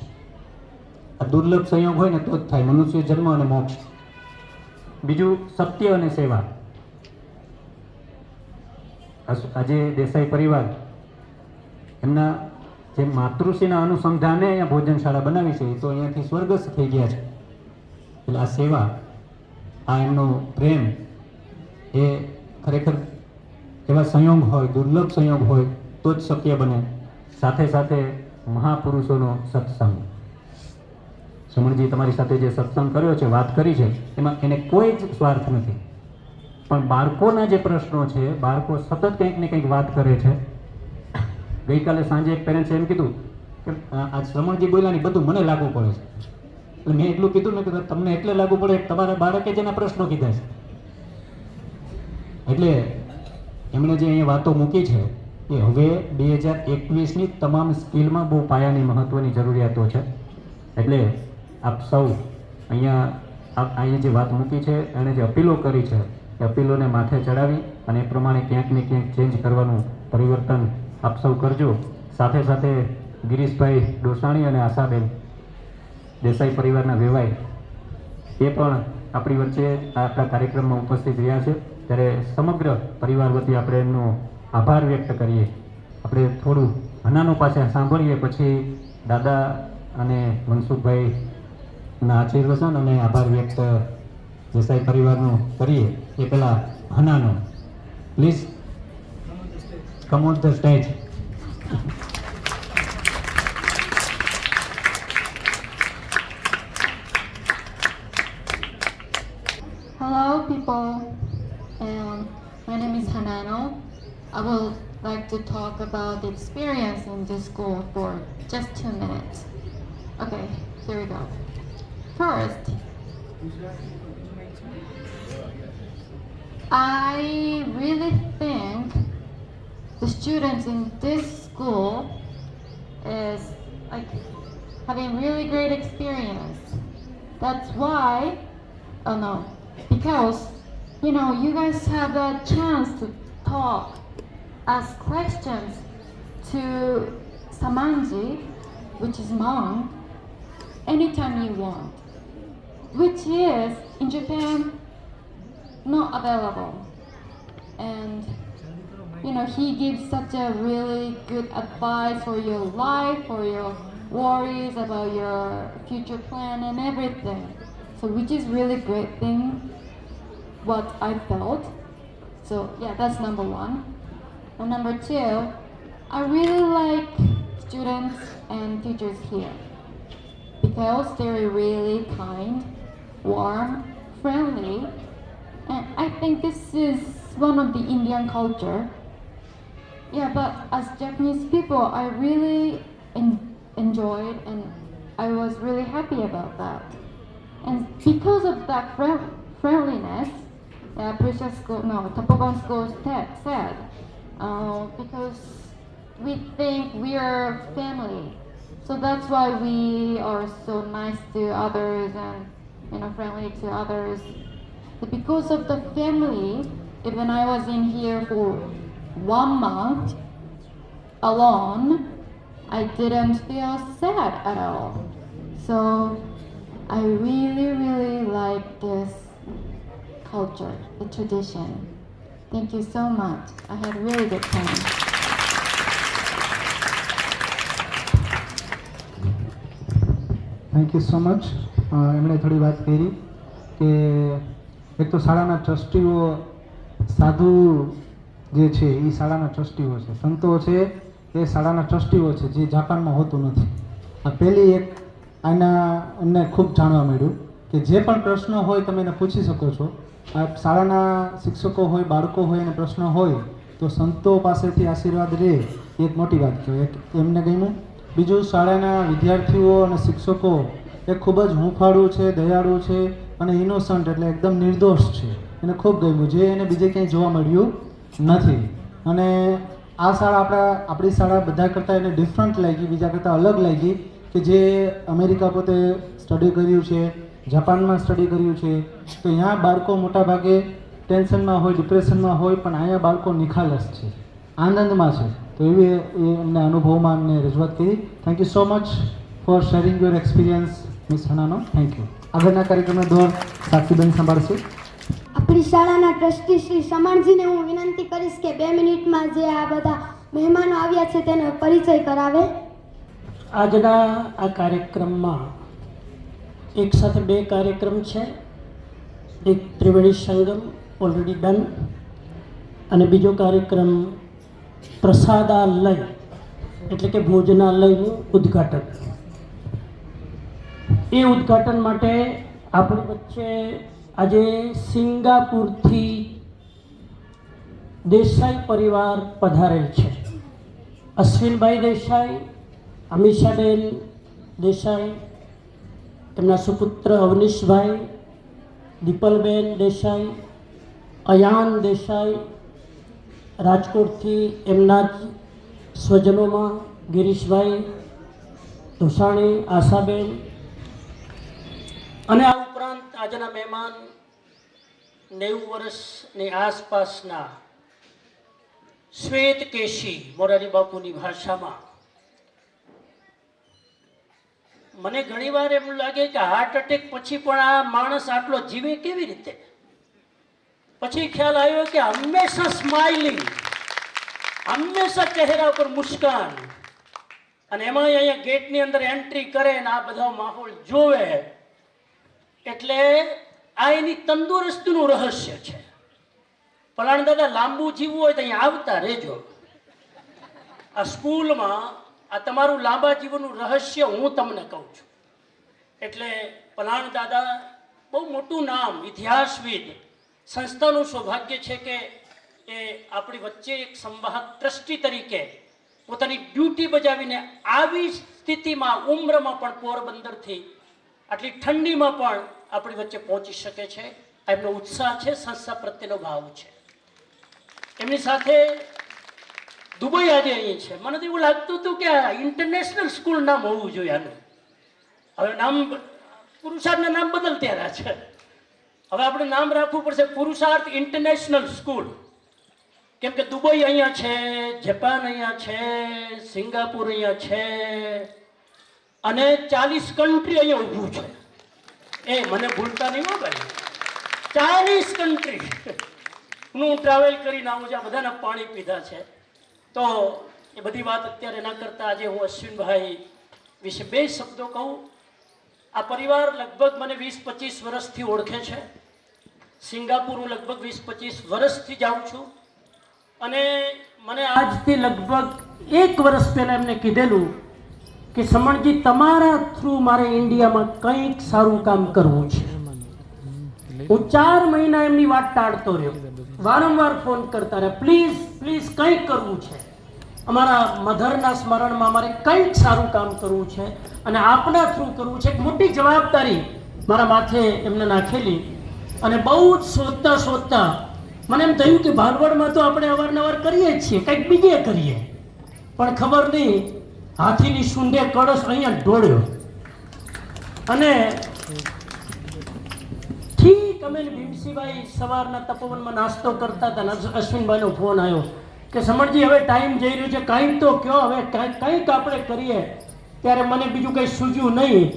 Speaker 3: આ દુર્લભ સંયોગ હોય ને તો જ થાય મનુષ્ય જન્મ અને મોક્ષ. બીજું સત્ય અને સેવા. આજે દેસાઈ પરિવાર એમના જે માતૃશ્રીના અનુસંધાને અહીંયા ભોજનશાળા બનાવી છે તો અહીંયાથી સ્વર્ગસ્થ થઈ ગયા છે. એટલે આ સેવા, આ એમનો પ્રેમ એ ખરેખર એવા સંયોગ હોય, દુર્લભ સંયોગ હોય તો જ શક્ય બને. સાથે સાથે મહાપુરુષોનો સત્સંગ. સમણજી તમારી સાથે જે સત્સંગ કર્યો છે, વાત કરી છે, એમાં એને કોઈ જ સ્વાર્થ નથી. પણ બાળકોના જે પ્રશ્નો છે, બાળકો સતત કંઈક ને કંઈક વાત કરે છે. ગઈકાલે સાંજે એક પેરેન્ટ્સે એમ કીધું કે આ શ્રમણજી બોલ્યા ને બધું મને લાગુ પડે છે. એટલે મેં એટલું કીધું ને કે તમને એટલે લાગુ પડે તમારા બાળકે જેના પ્રશ્નો કીધા છે. એટલે એમણે જે અહીંયા વાતો મૂકી છે એ હવે 2021ની તમામ સ્કિલમાં બહુ પાયાની મહત્ત્વની જરૂરિયાતો છે. એટલે આપ સૌ અહીંયા જે વાત મૂકી છે, એણે જે અપીલો કરી છે એ અપીલોને માથે ચડાવી અને એ પ્રમાણે ક્યાંક ને ક્યાંક ચેન્જ કરવાનું પરિવર્તન આપ સૌ કરજો. સાથે સાથે ગિરીશભાઈ ડોસાણી અને આશાબેન દેસાઈ પરિવારના વેવાઈ એ પણ આપણી વચ્ચે આપણા કાર્યક્રમમાં ઉપસ્થિત રહ્યા છે. ત્યારે સમગ્ર પરિવાર વતી આપણે એમનો આભાર વ્યક્ત કરીએ. આપણે થોડું હનાનો પાસે સાંભળીએ, પછી દાદા અને મનસુખભાઈના આશીર્વચન અને આભાર વ્યક્ત દેસાઈ પરિવારનો કરીએ. એ પહેલાં હનાનો please come on the stage.
Speaker 4: Hello people, my name is Hanano. I would like to talk about the experience in this school for just 2 minutes. Okay, here we go. First, I really think the students in this school is like having really great experience. That's why, because you guys have the chance to talk, ask questions to Samanji, which is monk, anytime you want, which is in Japan not available. And he gives such a really good advice for your life, for your worries about your future plan and everything. So which is really great thing, what I felt. So yeah, that's number 1. And number 2, I really like students and teachers here because they're really kind, warm, friendly, and I think this is one of the Indian culture. Yeah, but as Japanese people, I really enjoyed and I was really happy about that. And because of that friendliness, Precious School, Tapoban School said, because we think we are family. So that's why we are so nice to others and friendly to others. But because of the family, even I was in here for 1 month alone, I didn't feel sad at all. So I really, really like this culture, the tradition. Thank you so much. I had a really good time.
Speaker 1: Thank you so much. એમણે થોડી વાત કરી કે એક તો શાળાના ટ્રસ્ટીઓ સાધુ જે છે એ શાળાના ટ્રસ્ટીઓ છે, સંતો છે એ શાળાના ટ્રસ્ટીઓ છે, જે જાપાનમાં હોતું નથી. આ પહેલી એક આના અમને ખૂબ જાણવા મળ્યું કે જે પણ પ્રશ્ન હોય તમે એને પૂછી શકો છો. આ શાળાના શિક્ષકો હોય, બાળકો હોય અને પ્રશ્ન હોય તો સંતો પાસેથી આશીર્વાદ રહે એ એક મોટી વાત કહેવાય. એક એમને ગમ્યું. બીજું, શાળાના વિદ્યાર્થીઓ અને શિક્ષકો એ ખૂબ જ હૂંફાળું છે, દયાળુ છે અને ઇનોસન્ટ એટલે એકદમ નિર્દોષ છે. એને ખૂબ ગમ્યું, જે એને બીજે ક્યાંય જોવા મળ્યું નથી. અને આ શાળા આપણી શાળા બધા કરતાં એને ડિફરન્ટ લાગી, બીજા કરતાં અલગ લાગી કે જે અમેરિકા પોતે સ્ટડી કર્યું છે, જાપાનમાં સ્ટડી કર્યું છે, તો અહીંયા બાળકો મોટાભાગે ટેન્શનમાં હોય, ડિપ્રેશનમાં હોય, પણ અહીંયા બાળકો નિખાલસ છે, આનંદમાં છે. તો એવી એ અમને અનુભવમાં અમને રજૂઆત કરી. Thank you so much for sharing your experience miss Hanano. Thank you. આગળના કાર્યક્રમનો દોર સાક્ષીબેન સંભાળશે.
Speaker 2: આપણી શાળાના ટ્રસ્ટી શ્રી સમાણજીને હું વિનંતી કરીશ કે 2 મિનિટમાં જે આ બધા મહેમાનો આવ્યા છે તેનો પરિચય કરાવે.
Speaker 5: આજના આ કાર્યક્રમમાં એક સાથે 2 કાર્યક્રમ છે. એક ત્રિવેણી સંગમ ઓલરેડી ડન, અને બીજો કાર્યક્રમ પ્રસાદાલય એટલે કે ભોજનાલયનું ઉદ્ઘાટન. એ ઉદ્ઘાટન માટે આપણી વચ્ચે આજે સિંગાપુરથી દેસાઈ પરિવાર પધારેલ છે. અશ્વિનભાઈ દેસાઈ, અમીષાબેન દેસાઈ, તેમના સુપુત્ર અવનીશભાઈ, દીપલબેન દેસાઈ, અયાન દેસાઈ, રાજકોટથી એમના જ સ્વજનોમાં ગિરીશભાઈ ધોસાણી, આશાબેન, અને આ ઉપરાંત આજના મહેમાન 90 વર્ષની આસપાસના શ્વેત કેશી, મોરારી બાપુની ભાષામાં. મને ઘણીવાર એમ લાગે કે હાર્ટ એટેક પછી પણ આ માણસ આટલો જીવે કેવી રીતે. પછી ખ્યાલ આવ્યો કે હંમેશા સ્માઇલિંગ, હંમેશા ચહેરા પર મુસ્કાન, અને એમાં અહીંયા ગેટની અંદર એન્ટ્રી કરે ને આ બધા માહોલ જોવે એટલે આ એની તંદુરસ્તીનું રહસ્ય છે. પલાણ દાદા, લાંબુ જીવવું હોય તો અહીંયા આવતા રહેજો. આ સ્કૂલમાં આ તમારું લાંબા જીવનનું રહસ્ય હું તમને કહું છું. એટલે પલાણ દાદા બહુ મોટું નામ, ઇતિહાસવિદ. સંસ્થાનું સૌભાગ્ય છે કે એ આપણી વચ્ચે એક સંવાહક ટ્રસ્ટી તરીકે પોતાની ડ્યુટી બજાવીને આવી સ્થિતિમાં, ઉમ્રમાં પણ પોરબંદરથી આટલી ઠંડીમાં પણ આપણી વચ્ચે પહોંચી શકે છે. આ એમનો ઉત્સાહ છે, સંસ્થા પ્રત્યેનો ભાવ છે. એમની સાથે દુબઈ આજે અહીં છે. મને તો એવું લાગતું હતું કે ઇન્ટરનેશનલ સ્કૂલ નામ હોવું જોઈએ આનું. હવે નામ પુરુષાર્થના નામ બદલતા રહ્યા છે. હવે આપણે નામ રાખવું પડશે પુરુષાર્થ ઇન્ટરનેશનલ સ્કૂલ. કેમ કે દુબઈ અહીંયા છે, જાપાન અહીંયા છે, સિંગાપુર અહીંયા છે, અને 40 કન્ટ્રી અહીંયા ઊભું છે. એ મને ભૂલતા નહીં હો ભાઈ, 40 કન્ટ્રી હું ટ્રાવેલ કરીને આવું છું, બધાના પાણી પીધા છે. તો એ બધી વાત અત્યારે ના કરતા આજે હું અશ્વિનભાઈ વિશે 2 શબ્દો કહું. આ પરિવાર લગભગ મને 20-25 વર્ષથી ઓળખે છે. સિંગાપુર હું લગભગ 20-25 વર્ષથી જાઉં છું, અને મને આજથી લગભગ 1 વર્ષ પહેલાં એમને કીધેલું કે સમણજી, તમારા થ્રુ મારે ઇન્ડિયામાં કંઈક સારું કામ કરવું છે. હું 4 મહિના એમની વાત ટાળતો રહ્યો, વારંવાર ફોન કરતા રહ્યા, પ્લીઝ પ્લીઝ કંઈક કરવું છે, અમારા મધરના સ્મરણમાં અમારે કંઈક સારું કામ કરવું છે અને આપણા થ્રુ કરવું છે. એક મોટી જવાબદારી મારા માથે એમને નાખેલી, અને બહુ જ શોધતા મને એમ થયું કે ભાનવડમાં તો આપણે અવારનવાર કરીએ જ છીએ, કંઈક બીજે કરીએ, પણ ખબર નહીં હાથીની સૂંઢે કળશ અહીંયા ઢોળ્યો. અને ઠીક અમે ભીમસીભાઈ સવારના તપોવનમાં નાસ્તો કરતા હતા, અશ્વિનભાઈનો ફોન આવ્યો કે સમરજી હવે ટાઈમ જઈ રહ્યો છે, કંઈક તો કયો, હવે કંઈક આપણે કરીએ. ત્યારે મને બીજું કંઈ સૂઝ્યું નહીં.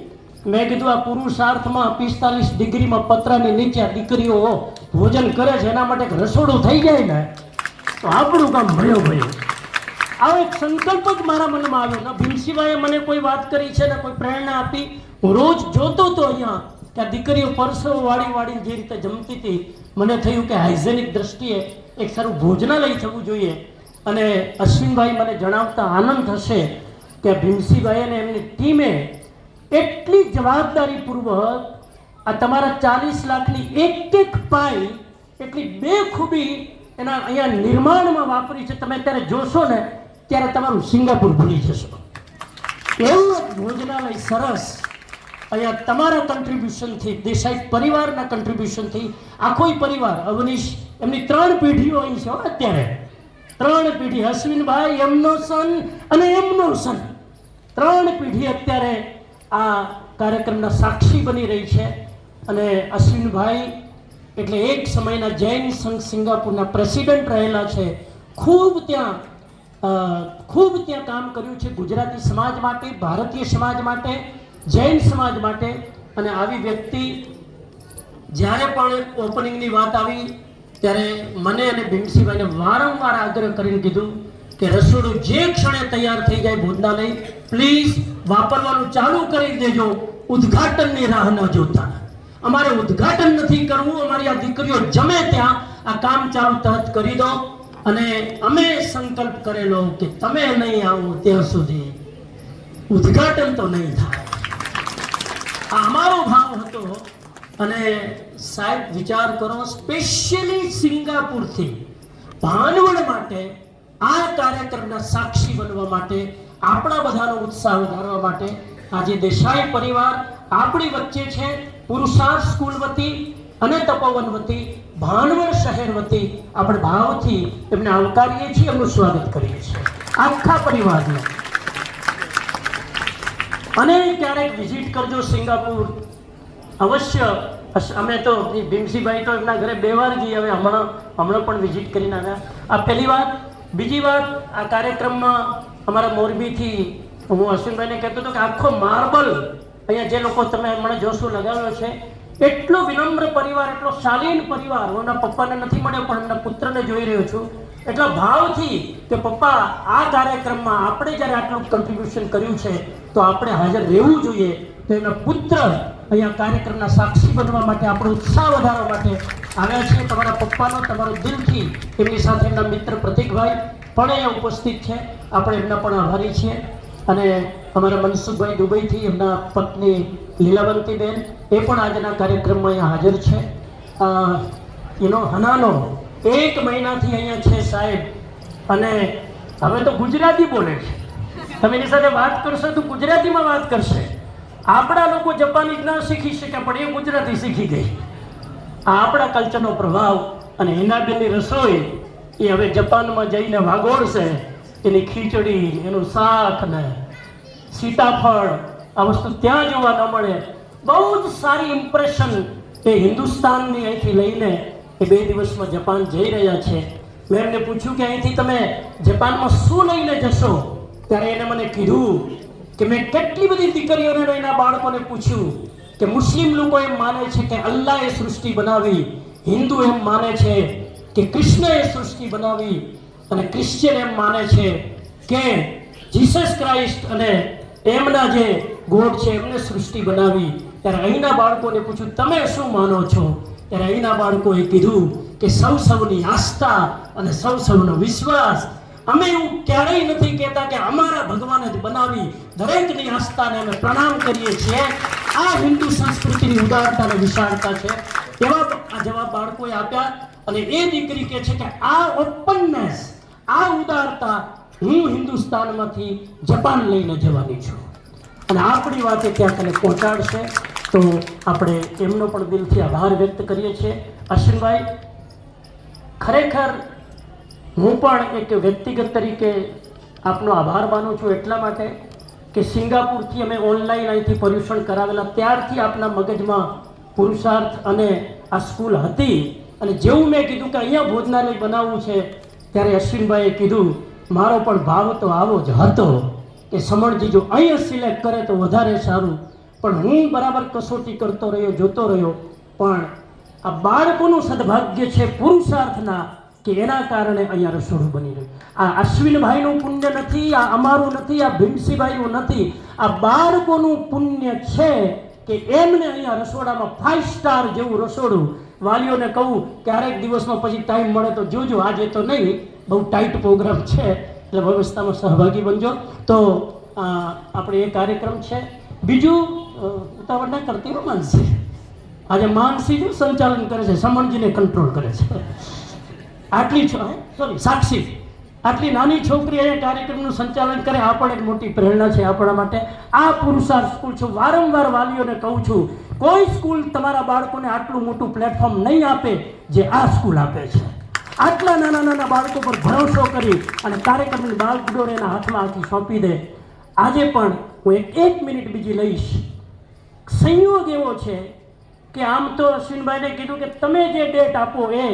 Speaker 5: મેં કીધું આ પુરુષાર્થમાં 45 ડિગ્રીમાં પતરાની નીચે આ દીકરીઓ ભોજન કરે છે, એના માટે એક રસોડું થઈ જાય ને તો આપણું કામ ભયો ભયો. આવો એક સંકલ્પ જ મારા મનમાં આવ્યો. ના ભીમસિંહભાઈએ મને કોઈ વાત કરી છે ને કોઈ પ્રેરણા આપી. હું રોજ જોતો હતો અહીંયા કે આ દીકરીઓ પરસેવો વાળી વાળીને જે રીતે જમતી હતી, મને થયું કે હાઇજેનિક દ્રષ્ટિએ એક સારું ભોજનાલય થવું જોઈએ. અને અશ્વિનભાઈ મને જણાવતા આનંદ થશે કે ભીમસિંહભાઈ અને એમની ટીમે એટલી જવાબદારીપૂર્વક આ તમારા 40 લાખની એક પાઈ એટલી બેખૂબી એના અહીંયા નિર્માણમાં વાપરી છે. તમે ત્યારે જોશો ને ત્યારે તમારું સિંગાપુર ભૂલી જશો. એવું એક ભોજનાલય સરસ અહીંયા તમારા કન્ટ્રીબ્યુશનથી, દેસાઈ પરિવારના કન્ટ્રીબ્યુશનથી આખોય પરિવાર, અવનીશ એમની 3 પેઢીઓ અહીં છે અત્યારે. 3 પેઢી, અશ્વિનભાઈ, એમનો સન અને એમનો સન, 3 પેઢી અત્યારે આ કાર્યક્રમના સાક્ષી બની રહી છે. અને અશ્વિનભાઈ એટલે એક સમયના જૈન સંઘ સિંગાપુરના પ્રેસિડેન્ટ રહેલા છે. ખૂબ ત્યાં કામ કર્યું છે ગુજરાતી સમાજ માટે, ભારતીય સમાજ માટે, જૈન સમાજ માટે. અને આવી વ્યક્તિ જ્યારે પણ ઓપનિંગની વાત આવી ત્યારે મને અને ભીમસિંહભાઈને વારંવાર આગ્રહ કરીને કીધું કે રસોડું જે ક્ષણે તૈયાર થઈ જાય ભોજનાલય, પ્લીઝ વાપરવાનું ચાલુ કરી દેજો, ઉદ્ઘાટનની રાહ ન જોતા. અમારે ઉદ્ઘાટન નથી કરવું, અમારી આ દીકરીઓ જમે ત્યાં આ કામ ચાલુ તરત કરી દો. અને અમે સંકલ્પ કરેલો કે તમે નહીં આવો ત્યાં સુધી ઉદ્ઘાટન તો નહીં થાય. આ અમારો ભાવ હતો. અને સાહેબ વિચાર કરો, સ્પેશિયલી સિંગાપુરથી ભાનવડ માટે આ કાર્યક્રમના સાક્ષી બનવા માટે, આપણા બધાનો ઉત્સાહ વધારવા માટે આજે દેસાઈ પરિવાર આપણી વચ્ચે છે. પુરુષાર્થ સ્કૂલ વતી અને તપોવન વતી, ભાનવડ શહેર વતી આપણે ભાવથી એમને આવકારીએ છીએ, એમનું સ્વાગત કરીએ છીએ આખા પરિવારને. અને ક્યારેક વિઝિટ કરજો સિંગાપુર અવશ્ય. અમે તો ભીમસિંહભાઈ તો એમના ઘરે 2 વાર જઈએ, હવે હમણાં પણ વિઝિટ કરીને આવ્યા. આ પહેલી વાત. બીજી વાત, આ કાર્યક્રમમાં અમારા મોરબીથી હું અશ્વિનભાઈને કહેતો હતો કે આખો માર્બલ અહીંયા જે લોકો તમે હમણાં જોશો લગાવ્યો છે, એટલો વિનમ્ર પરિવાર, એટલો શાલીન પરિવાર. હું એમના પપ્પાને નથી મળ્યો પણ એમના પુત્રને જોઈ રહ્યો છું. એટલા ભાવથી કે પપ્પા આ કાર્યક્રમમાં આપણે જ્યારે આટલું કન્ટ્રીબ્યુશન કર્યું છે તો આપણે હાજર રહેવું જોઈએ. તો એમના પુત્ર અહીંયા કાર્યક્રમના સાક્ષી બનવા માટે, આપણો ઉત્સાહ વધારવા માટે આવ્યા છે. તમારા પપ્પાનો, તમારો દિલથી એમની સાથે એમના મિત્ર પ્રતિકભાઈ પણ અહીંયા ઉપસ્થિત છે. આપણે એમના પણ આભારી છીએ. અને અમારા મનસુખભાઈ દુબઈથી એમના પત્ની લીલાવંતીબેન એ પણ આજના કાર્યક્રમમાં અહીંયા હાજર છે. હનાનો 1 મહિનાથી અહીંયા છે સાહેબ, અને હવે તો ગુજરાતી બોલે છે. તમે એની સાથે વાત કરશો તો ગુજરાતીમાં વાત કરશે. આપણા લોકો જાપાનીઝ ના શીખી શક્યા પણ એ ગુજરાતી શીખી ગઈ. આ આપણા કલ્ચરનો પ્રભાવ. અને હિનાબેનની રસોઈ એ હવે જાપાનમાં જઈને વાગોળશે. એની ખીચડી, એનું શાક ને સીતાફળ, આ વસ્તુ ત્યાં જોવા ન મળે. બહુ જ સારી ઇમ્પ્રેશન એ હિન્દુસ્તાનની અહીંથી લઈને એ 2 દિવસમાં જાપાન જઈ રહ્યા છે. મેં એમને પૂછ્યું કે અહીંથી તમે જાપાનમાં શું લઈને જશો? ત્યારે એને મને કીધું કે મેં કેટલી બધી દીકરીઓને એના બાળકોને પૂછ્યું કે મુસ્લિમ લોકો એમ માને છે કે અલ્લાહે સૃષ્ટિ બનાવી, હિન્દુ એમ માને છે કે કૃષ્ણએ સૃષ્ટિ બનાવી, અને ક્રિશ્ચિયન એમ માને છે કે જીસસ ક્રાઇસ્ટ અને એમના જે ગોડ છે એમને સૃષ્ટિ બનાવી. ત્યારે અહીંના બાળકોને પૂછ્યું તમે શું માનો છો? ત્યારે અહીંના બાળકોએ કીધું કે સૌની આસ્થા અને સૌનો વિશ્વાસ. અમે એવું ક્યારેય નથી કહેતા કે અમારા ભગવાને જ બનાવી, દરેકની આસ્થાને અમે પ્રણામ કરીએ છીએ. આ હિન્દુ સંસ્કૃતિની ઉદારતા અને વિશાળતા છે. એવા આ જવાબ બાળકોએ આપ્યા. અને એ દીકરી કહે છે કે આ ઓપનનેસ, આ ઉદારતા હું હિન્દુસ્તાનમાંથી જાપાન લઈને જવાની છું. અને આપણી વાતે ત્યાં તને પહોંચાડશે. તો આપણે એમનો પણ દિલથી આભાર વ્યક્ત કરીએ છીએ. અશ્વિનભાઈ, ખરેખર હું પણ એક વ્યક્તિગત તરીકે આપનો આભાર માનું છું એટલા માટે કે સિંગાપુરથી અમે ઓનલાઈન અહીંથી પર્યુષણ કરાવેલા ત્યારથી આપના મગજમાં પુરુષાર્થ અને આ સ્કૂલ હતી. અને જેવું મેં કીધું કે અહીંયા ભોજનાલય બનાવવું છે ત્યારે અશ્વિનભાઈએ કીધું મારો પણ ભાવ તો આવો જ હતો કે સમણજી જો અહીંયા સિલેક્ટ કરે તો વધારે સારું, પણ હું બરાબર કસોટી કરતો રહ્યો, જોતો રહ્યો, પણ આ બાળકોનું સદભાગ્ય છે પુરુષાર્થના કે એના કારણે અહીંયા રસોડું બની રહ્યું. આ અશ્વિનભાઈનું પુણ્ય નથી, આ અમારું નથી, આ ભીમસીભાઈનું નથી, આ બાળકોનું પુણ્ય છે કે એમને અહીંયા રસોડામાં 5 સ્ટાર જેવું રસોડું. વાલીઓને કહું ક્યારેક દિવસમાં પછી ટાઈમ મળે તો જોજો, આજે તો નહીં, બહુ ટાઈટ પ્રોગ્રામ છે એટલે વ્યવસ્થામાં સહભાગી બનજો. તો આપણે એ કાર્યક્રમ છે. બીજું ઉતાવળ ના કરતી હો માનસી, આજે માનસી જો સંચાલન કરે છે, સમણજીને કંટ્રોલ કરે છે. આટલી સાક્ષી આટલી નાની છોકરી એ કાર્યક્રમનું સંચાલન કરે, આ પણ એક મોટી પ્રેરણા છે આપણા માટે. આ પુરુષાર્થ સ્કૂલ છું. વારંવાર વાલીઓને કહું છું, કોઈ સ્કૂલ તમારા બાળકોને આટલું મોટું પ્લેટફોર્મ નહીં આપે જે આ સ્કૂલ આપે છે. આટલા નાના નાના બાળકો પર ભરોસો કરી અને કાર્યક્રમની બાળકડોર એના હાથમાં આખી સોંપી દે. આજે પણ હું એક મિનિટ બીજી લઈશ. સંયોગ એવો છે કે આમ તો અશ્વિનભાઈને કીધું કે તમે જે ડેટ આપો એ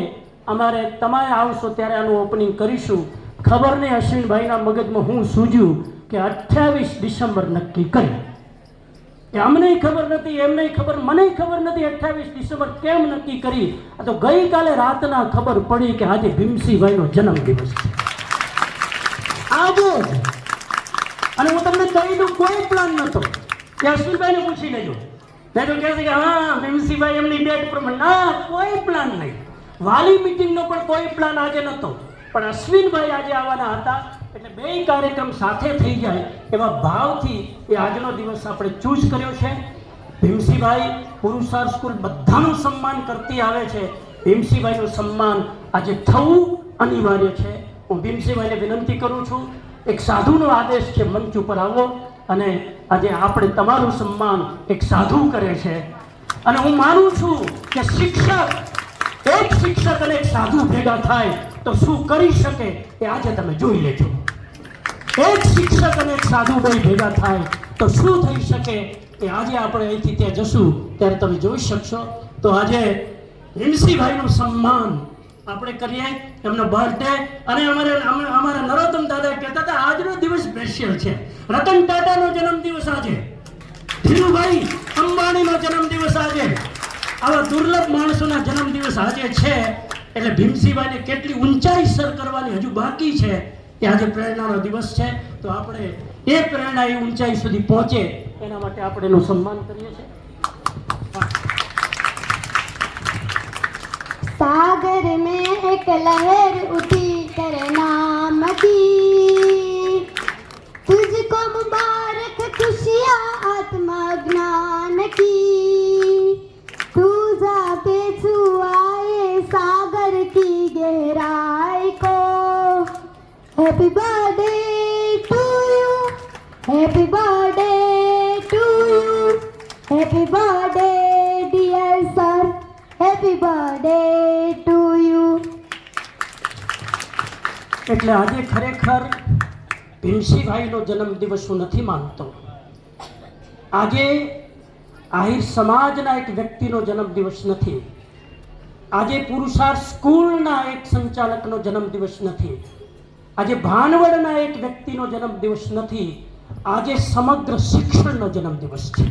Speaker 5: અમારે તમે આવશો ત્યારે આનું ઓપનિંગ કરીશું. ખબર નહીં અશ્વિનભાઈના મગજમાં હું સૂજ્યું કે 28 ડિસેમ્બર નક્કી કરી. એ અમને ખબર નથી, એમને ખબર, મને ખબર નથી 28 ડિસેમ્બર કેમ નક્કી કરી. આ તો ગઈકાલે રાતના ખબર પડી કે આજે ભીમસીભાઈનો જન્મદિવસ છે. આજે જ. અને હું તમને કહી દઉં, કોઈ પ્લાન નહોતો. કે અશ્વિનભાઈને પૂછી લેજો, નહીં તો કહે છે કે હા ભીમસીભાઈ એમની ડેટ પ્રમાણે. ના, કોઈ પ્લાન નહીં. વાલી મિટિંગનો પણ કોઈ પ્લાન આજે નહોતો, પણ અશ્વિનભાઈ આજે આવવાના હતા એટલે બે કાર્યક્રમ સાથે થઈ જાય એવા ભાવથી એ આજનો દિવસ આપણે ચૂઝ કર્યો છે. ભીમસીભાઈ પુરુષાર્થ સ્કૂલ બધાનું સન્માન કરતી આવે છે. ભીમસીભાઈનું સન્માન આજે થવું અનિવાર્ય છે. હું ભીમસીભાઈને વિનંતી કરું છું, એક સાધુનો આદેશ છે, મંચ ઉપર આવો અને આજે આપણે તમારું સન્માન એક સાધુ કરે છે. અને હું માનું છું કે એક શિક્ષક અને એક સાધુ ભેગા થાય તો શું કરી શકે એ આજે તમે જોઈ લેજો. એક શિક્ષક અને એક સાધુ ભાઈ ભેગા થાય તો શું થઈ શકે એ આજે આપણે અહીંથી ત્યાં જશું ત્યારે તમે જોઈ શકશો. તો આજે ભીમસીભાઈનું સન્માન આપણે કરીએ, એમનો બર્થડે. અને અમારા નરોત્તમ દાદા કહેતા હતા આજનો દિવસ સ્પેશિયલ છે. રતન ટાટાનો જન્મદિવસ આજે, ધીરુભાઈ અંબાણીનો જન્મદિવસ આજે, આવા દુર્લભ માણસોના જન્મદિવસ આજે છે. એટલે ભીમસીભાઈને કેટલી ઊંચાઈ સર કરવાની હજુ બાકી છે એ આજે પ્રેરણાનો દિવસ છે. તો આપણે એ પ્રેરણા એ ઊંચાઈ સુધી પહોંચે એના માટે આપણે એનું સન્માન કરીએ છીએ.
Speaker 2: सागर में एक लहर उठी तेरे नाम की, तुझको मुबारक खुशियाँ आत्मा ज्ञान की, तू जाके छुआए सागर की गहराई को. Happy birthday to you, happy birthday to you, happy birthday dear sir, happy birthday to you.
Speaker 5: એટલે આજે ખરેખર ભીમસીભાઈનો જન્મદિવસ હું નથી માનતો. આજે આહિર સમાજના એક વ્યક્તિનો જન્મદિવસ નથી. આજે પુરુષાર્થ સ્કૂલના એક સંચાલકનો જન્મદિવસ નથી. આજે ભાનવડના એક વ્યક્તિનો જન્મદિવસ નથી. આજે સમગ્ર શિક્ષણનો જન્મદિવસ છે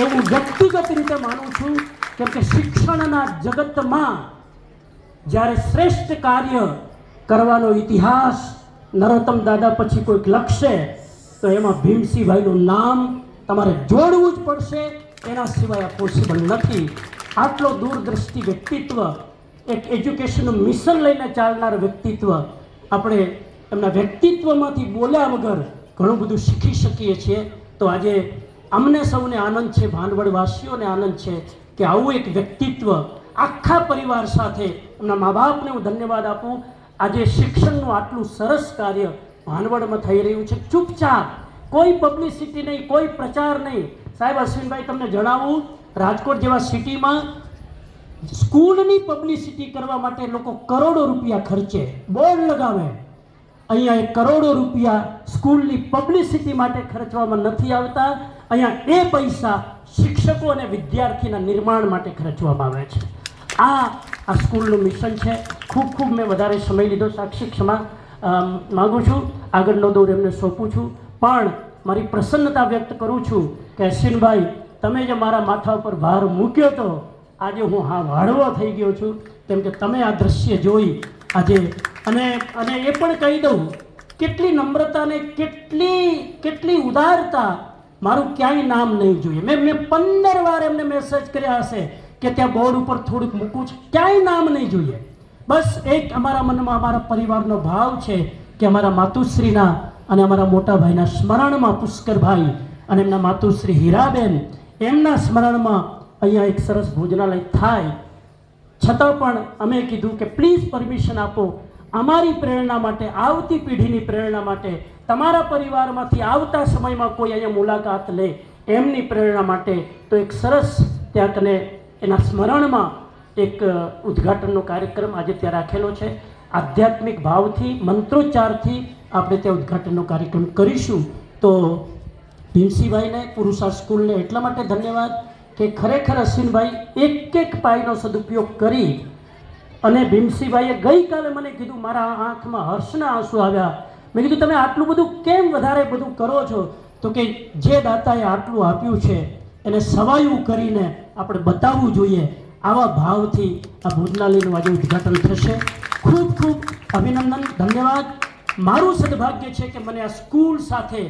Speaker 5: એવું વ્યક્તિગત રીતે માનું છું. કેમ કે શિક્ષણના જગતમાં જ્યારે શ્રેષ્ઠ કાર્ય કરવાનો ઇતિહાસ નરોત્તમ દાદા પછી કોઈક લખશે તો એમાં ભીમસીભાઈનું નામ તમારે જોડવું જ પડશે. એના સિવાય આ પોસિબલ નથી. આટલો દૂરદ્રષ્ટિ વ્યક્તિત્વ, એક એજ્યુકેશનનું મિશન લઈને ચાલનાર વ્યક્તિત્વ, આપણે એમના વ્યક્તિત્વમાંથી બોલ્યા વગર ઘણું બધું શીખી શકીએ છીએ. તો આજે અમને સૌને આનંદ છે, ભાનવડવાસીઓને આનંદ છે કે આવું એક વ્યક્તિત્વ આખા પરિવાર સાથે, એમના મા બાપને હું ધન્યવાદ આપું. આજે શિક્ષણનું આટલું સરસ કાર્ય ભાનવડમાં થઈ રહ્યું છે. ચૂપચાપ, કોઈ પબ્લિસિટી નહીં, કોઈ પ્રચાર નહીં. સાહેબ અશ્વિનભાઈ તમને જણાવું, રાજકોટ જેવા સિટીમાં સ્કૂલની પબ્લિસિટી કરવા માટે લોકો કરોડો રૂપિયા ખર્ચે, બોર્ડ લગાવે. અહીંયા એક કરોડો રૂપિયા સ્કૂલની પબ્લિસિટી માટે ખર્ચવામાં નથી આવતા. અહીંયા એ પૈસા શિક્ષકો અને વિદ્યાર્થીના નિર્માણ માટે ખર્ચવામાં આવે છે. આ સ્કૂલનું મિશન છે. ખૂબ ખૂબ મેં વધારે સમય લીધો, સાક્ષી ક્ષમા માગું છું. આગળનો દોર એમને સોંપું છું, પણ મારી પ્રસન્નતા વ્યક્ત કરું છું કે અશ્વિનભાઈ, તમે જે મારા માથા ઉપર ભાર મૂક્યો હતો, આજે હું વાળવો થઈ ગયો છું, કેમ કે તમે આ દ્રશ્ય જોઈ આજે. અને એ પણ કહી દઉં, કેટલી નમ્રતા ને કેટલી ઉદારતા, મારું ક્યાંય નામ નહીં જોઈએ. મેં 15 વાર એમને મેસેજ કર્યા હશે કે ત્યાં બોર્ડ ઉપર થોડુંક મૂકવું છે, ક્યાંય નામ નહીં જોઈએ. બસ એક અમારા મનમાં અમારા પરિવારનો ભાવ છે કે અમારા માતુશ્રીના અને અમારા મોટા ભાઈના સ્મરણમાં પુષ્કરભાઈ અને એમના માતુશ્રી હીરાબેન, એમના સ્મરણમાં અહીંયા એક સરસ ભોજનાલય થાય. છતાં પણ અમે કીધું કે પ્લીઝ પરમિશન આપો, અમારી પ્રેરણા માટે, આવતી પેઢીની પ્રેરણા માટે, તમારા પરિવારમાંથી આવતા સમયમાં કોઈ અહીંયા મુલાકાત લે એમની પ્રેરણા માટે, તો એક સરસ ત્યાં કને એના સ્મરણમાં એક ઉદ્ઘાટનનો કાર્યક્રમ આજે ત્યાં રાખેલો છે. આધ્યાત્મિક ભાવથી, મંત્રોચ્ચારથી આપણે ત્યાં ઉદ્ઘાટનનો કાર્યક્રમ કરીશું. તો ભીમસિંહભાઈને, પુરુષા સ્કૂલને એટલા માટે ધન્યવાદ કે ખરેખર અશ્વિનભાઈ એક પાઈનો સદુપયોગ કરી. અને ભીમસિંહભાઈએ ગઈકાલે મને કીધું, મારા આંખમાં હર્ષના આંસુ આવ્યા. મેં કીધું તમે આટલું બધું કેમ વધારે બધું કરો છો? તો કે જે દાતાએ આટલું આપ્યું છે એને સવાયું કરીને આપણે બતાવવું જોઈએ. આવા ભાવથી આ ભોજનાલયનું આજે ઉદ્ઘાટન થશે. ખૂબ ખૂબ અભિનંદન, ધન્યવાદ. મારું સદભાગ્ય છે કે મને આ સ્કૂલ સાથે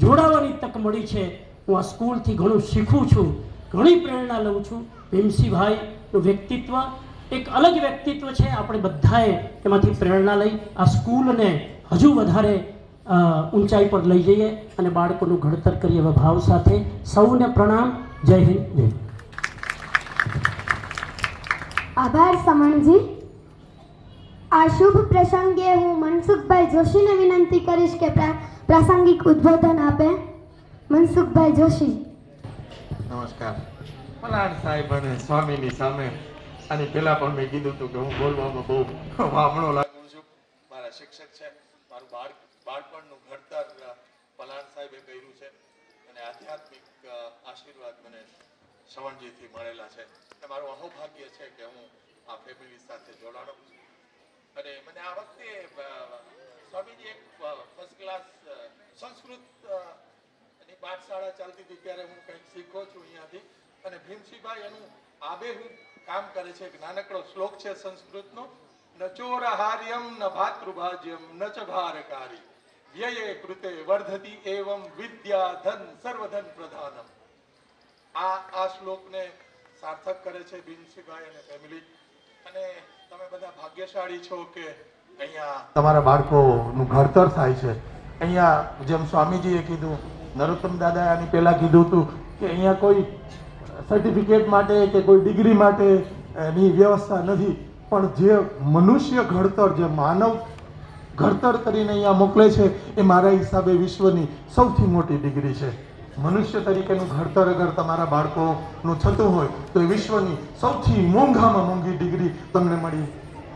Speaker 5: જોડાવાની તક મળી છે. હું આ સ્કૂલથી ઘણું શીખું છું, ઘણી પ્રેરણા લઉં છું. ભીમસિંહભાઈનું વ્યક્તિત્વ એક અલગ વ્યક્તિત્વ છે. આપણે બધાએ એમાંથી પ્રેરણા લઈ આ સ્કૂલને હજુ વધારે ઊંચાઈ પર લઈ જઈએ અને બાળકોનું ઘડતર કરીએ એવા ભાવ સાથે સૌને પ્રણામ. જય હિન્દ, જય હિન્દ.
Speaker 2: આભાર સમણજી. આ શુભ પ્રસંગે હું મનસુખભાઈ જોશીને વિનંતી કરીશ કે પ્રાસંગિક ઉદ્બોધન આપે. મનસુખભાઈ જોશી.
Speaker 6: નમસ્કાર. મલાડ સાહેબ અને સ્વામીની સામે આની પહેલા પણ મેં કીધું હતું કે હું બોલવામાં બહુ વામણો લાગુ છું. મારા શિક્ષક છે, મારું બાળપણનું ઘડતર પલાણ સાહેબે કર્યું છે અને આધ્યાત્મિક આશીર્વાદ મને શ્રવણજીથી મળેલા છે. અને મારું અહોભાગ્ય છે કે હું આ ફેમિલી સાથે જોડાણો છું. અને મને આ વખતે સ્વામીજી એક ફર્સ્ટ ક્લાસ સંસ્કૃત ની પાઠશાળા ચાલતી હતી ત્યારે હું કંઈક શીખો છું અહીંયાથી. અને ભીમસિંહભાઈ એનું આબેહૂબ કામ કરે છે. એક નાનકડો શ્લોક છે સંસ્કૃતનો, ન ચોરહાર્યમ ન ભાતૃભાજ્યમ ન ચ ભારકારી વ્યયે કૃતે વર્ધતી એવમ વિદ્યા ધન સર્વધન પ્રધાનમ. આ શ્લોકને સાર્થક કરે છે ભીમસિંહભાઈ અને ફેમિલી. અને તમે બધા ભાગ્યશાળી છો કે અહીંયા તમારા બાળકોનું ઘડતર થાય છે. અહીંયા જેમ સ્વામીજીએ કીધું, નરોત્તમ દાદાએ આની પહેલા કીધું હતું કે અહીંયા કોઈ સર્ટિફિકેટ માટે કે કોઈ ડિગ્રી માટે ની વ્યવસ્થા નથી, પણ જે મનુષ્ય ઘડતર, જે માનવ ઘડતર કરીને અહીંયા મોકલે છે એ મારા હિસાબે વિશ્વની સૌથી મોટી ડિગ્રી છે. મનુષ્ય તરીકેનું ઘડતર અગર તમારા બાળકોનું થતું હોય તો એ વિશ્વની સૌથી મોંઘામાં મોંઘી ડિગ્રી તમને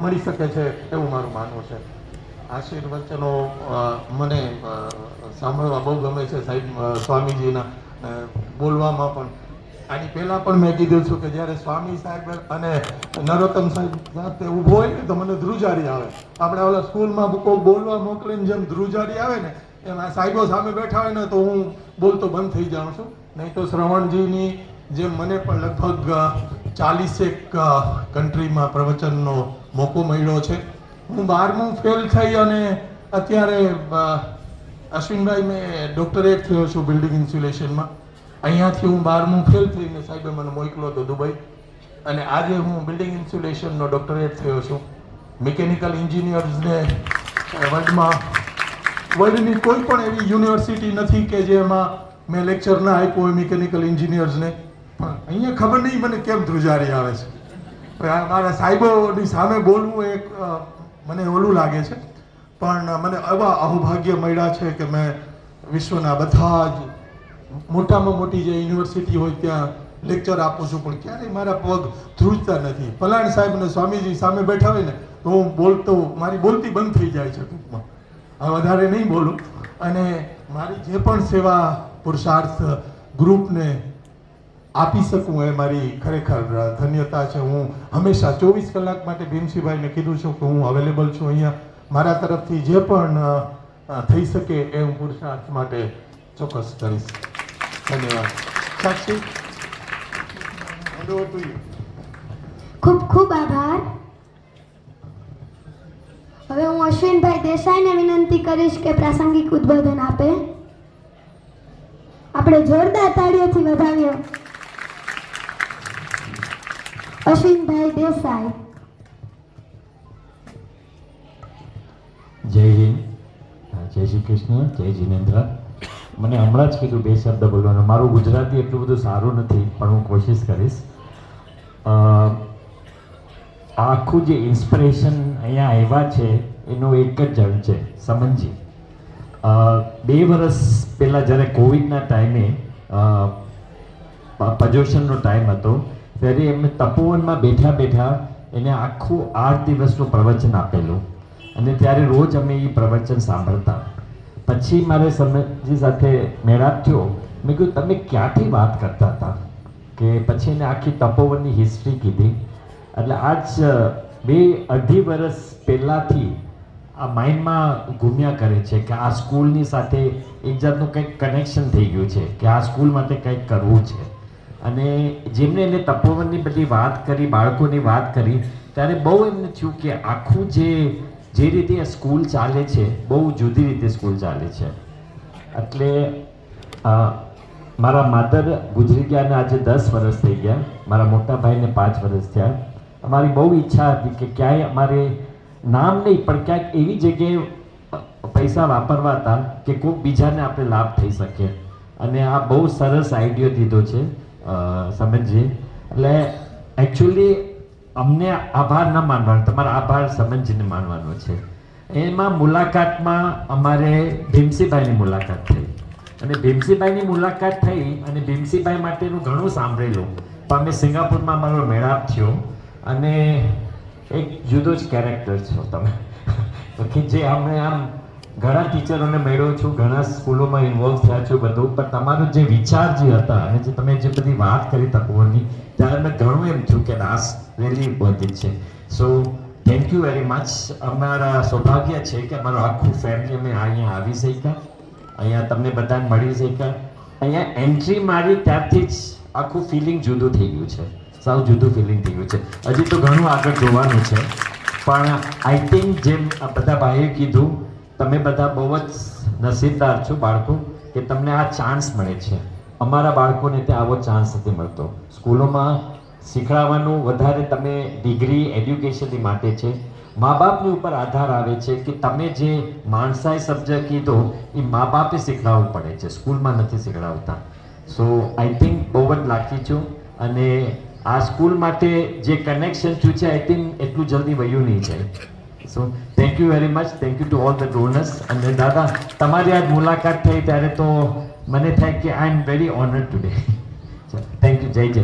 Speaker 6: મળી શકે છે એવું મારું માનવું છે. આશીર્વચનો મને સાંભળવા બહુ ગમે છે સાહેબ સ્વામીજીના, બોલવામાં પણ. આની પહેલાં પણ મેં કીધું છું કે જ્યારે સ્વામી સાહેબ અને નરોત્તમ સાહેબ સાથે ઊભો હોય ને તો મને ધ્રુજારી આવે. આપણે ઓલા સ્કૂલમાં કોઈ બોલવા મોકલીને જેમ ધ્રુજારી આવે ને એમ આ સાહેબો સામે બેઠા હોય ને તો હું બોલતો બંધ થઈ જાઉં છું. નહીં તો શ્રવણજીની જેમ મને પણ લગભગ 40 કન્ટ્રીમાં પ્રવચનનો મોકો મળ્યો છે. હું 12મું ફેલ થઈ અને અત્યારે અશ્વિનભાઈ મેં ડોક્ટરેટ થયો છું બિલ્ડિંગ ઇન્સ્યુલેશનમાં. અહીંયાથી હું 12મું ફેલ થઈને સાહેબે મને મોકલો હતો દુબઈ, અને આજે હું બિલ્ડિંગ ઇન્સ્યુલેશનનો ડોક્ટરેટ થયો છું. મિકેનિકલ એન્જિનિયર્સને વર્લ્ડની કોઈ પણ એવી યુનિવર્સિટી નથી કે જેમાં મેં લેક્ચર ના આપ્યો હોય મિકેનિકલ એન્જિનિયર્સને. પણ અહીંયા ખબર નહીં મને કેમ ધ્રુજારી આવે છે. મારા સાહેબોની સામે બોલવું એક મને ઓલું લાગે છે, પણ મને એવા અહોભાગ્ય મળ્યા છે કે મેં વિશ્વના બધા જ મોટામાં મોટી જે યુનિવર્સિટી હોય ત્યાં લેક્ચર આપું છું, પણ ક્યારેય મારા પગ ધ્રુજતા નથી. પલાણ સાહેબ અને સ્વામીજી સામે બેઠા હોય ને તો હું મારી બોલતી બંધ થઈ જાય છે ટૂંકમાં. હવે વધારે નહીં બોલું. અને મારી જે પણ સેવા પુરુષાર્થ ગ્રુપને આપી શકું એ મારી ખરેખર ધન્યતા છે. હું હંમેશા 24 કલાક માટે ભીમસિંહભાઈને કીધું છું કે હું અવેલેબલ છું અહીંયા. મારા તરફથી જે પણ થઈ શકે એ હું પુરુષાર્થ માટે ચોક્કસ કરીશ. ધન્યવાદ. સાક્ષી, hand over to you.
Speaker 2: ખૂબ ખૂબ આભાર. હવે હું અશ્વિનભાઈ દેસાઈને વિનંતી કરીશ કે પ્રાસંગિક ઉદ્બોધન આપે. આપણે જોરદાર તાળીઓથી વધાવીએ અશ્વિનભાઈ દેસાઈ.
Speaker 7: જય હિન્દ, જય શ્રી કૃષ્ણ, જય જિનેન્દ્ર. મને હમણાં જ કીધું 2 શબ્દ બોલવાનું. મારું ગુજરાતી એટલું બધું સારું નથી, પણ હું કોશિશ કરીશ. આખું જે ઇન્સ્પિરેશન અહીંયા આવ્યા છે એનો એક જ જણ છે, સમનજી. 2 વર્ષ પહેલાં જ્યારે કોવિડના ટાઈમે પજોશનનો ટાઈમ હતો, ત્યારે એમને તપોવનમાં બેઠા બેઠા એને આખું 8 દિવસનું પ્રવચન આપેલું, અને ત્યારે રોજ અમે એ પ્રવચન સાંભળતા. પછી મારે સમનજી સાથે મેળાપ થયો. મેં કીધું તમે ક્યાંથી વાત કરતા હતા, કે પછી એને આખી તપોવનની હિસ્ટ્રી કીધી. એટલે આજ 2-2.5 વર્ષ પહેલાંથી આ માઇન્ડમાં ઘૂમ્યા કરે છે કે આ સ્કૂલની સાથે એક જાતનું કંઈક કનેક્શન થઈ ગયું છે, કે આ સ્કૂલ માટે કંઈક કરવું છે. અને જેમને એને તપોવનની બધી વાત કરી, બાળકોની વાત કરી, ત્યારે બહુ એમને થયું કે આખું જે રીતે આ સ્કૂલ ચાલે છે, બહુ જુદી રીતે સ્કૂલ ચાલે છે. એટલે મારા માધર ગુજરી ગયા અને આજે 10 વર્ષ થઈ ગયા. મારા મોટા ભાઈને 5 વર્ષ થયા. અમારી બહુ ઈચ્છા હતી કે ક્યાંય અમારે નામ નહીં પણ ક્યાંક એવી જગ્યાએ પૈસા વાપરવા હતા કે કોઈ બીજાને આપણે લાભ થઈ શકે. અને આ બહુ સરસ આઈડિયો દીધો છે સમનજી. એટલે એકચ્યુઅલી અમને આભાર ન માનવાનો, તમારા આભાર સમનજીને માનવાનો છે. એમાં મુલાકાતમાં અમારે ભીમસિંહભાઈની મુલાકાત થઈ, અને ભીમસિંહભાઈની મુલાકાત થઈ અને ભીમસિંહભાઈ માટેનું ઘણું સાંભળેલું. પણ અમે સિંગાપુરમાં અમારો મેળાપ થયો, અને એક જુદો જ કેરેક્ટર છો તમે, કે જે અમે આમ ઘણા ટીચરોને મળ્યો છું, ઘણા સ્કૂલોમાં ઇન્વોલ્વ થયા છું બધું, પણ તમારો જે વિચાર જે હતા અને જે તમે જે બધી વાત કરી તપોવનની, ત્યારે મેં ઘણું એમ થયું કે દાસ રિયલી વર્થ ઇટ છે. So thank you very much. અમારા સૌભાગ્ય છે કે અમારું આખું ફેમિલી અમે અહીંયા આવી શક્યા, અહીંયા તમને બધાને મળી શક્યા. અહીંયા એન્ટ્રી મારી ત્યારથી જ આખું ફિલિંગ જુદું થઈ ગયું છે, સાવ જુદું ફિલિંગ થઈ ગયું છે. હજી તો ઘણું આગળ જોવાનું છે, પણ આઈ થિંક જેમ આ બધા ભાઈઓએ કીધું, તમે બધા બહુ જ નસીબદાર છો બાળકો, કે તમને આ ચાન્સ મળે છે. અમારા બાળકોને ત્યાં આવો ચાન્સ નથી મળતો. સ્કૂલોમાં શીખવાડવાનું વધારે તમે ડિગ્રી એડ્યુકેશનની માટે છે. મા બાપની ઉપર આધાર આવે છે કે તમે જે માણસાઈ સબ્જેક્ટ કીધો એ મા બાપે શીખવાડવું પડે છે, સ્કૂલમાં નથી શીખવાડતા. સો આઈ થિંક બહુ જ લાગી છું. અને આ સ્કૂલ માટે જે કનેક્શન થયું છે, આઈ થિંક એટલું જલ્દી વયું નહીં જાય. So thank you very much. Thank you to all the donors. અને દાદા, તમારી આજ મુલાકાત થઈ ત્યારે તો મને થાય કે I am very honoured today. Thank you. જય જય.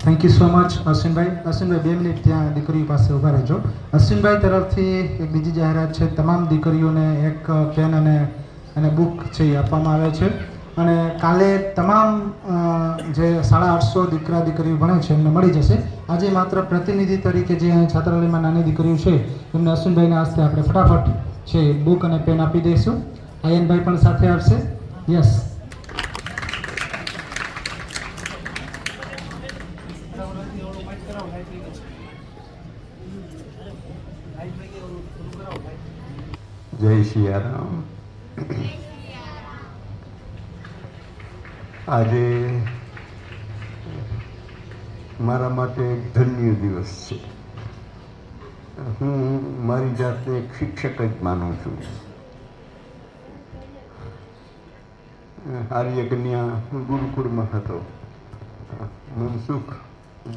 Speaker 1: Thank you so much Ashwinbhai. Ashwinbhai 2 minute ત્યાં દીકરીઓ પાસે ઊભા રહેજો. અશ્વિનભાઈ તરફથી એક બીજી જાહેરાત છે. તમામ દીકરીઓને એક પેન અને બુક છે એ આપવામાં આવે છે. અને કાલે તમામ જે 850 દીકરા દીકરીઓ ભણે છે એમને મળી જશે. આજે માત્ર પ્રતિનિધિ તરીકે જે અહીં છાત્રાલયમાં નાની દીકરીઓ છે એમને અશ્વિનભાઈના હસ્તે આપણે ફટાફટ છે બુક અને પેન આપી દઈશું. આયનભાઈ પણ સાથે આવશે. યસ.
Speaker 6: જય સિયારામ. આજે મારા માટે એક ધન્ય દિવસ છે. હું મારી જાતને એક શિક્ષક જ માનું છું. આર્યકન્યા ગુરુકુળમાં હતો, મનસુખ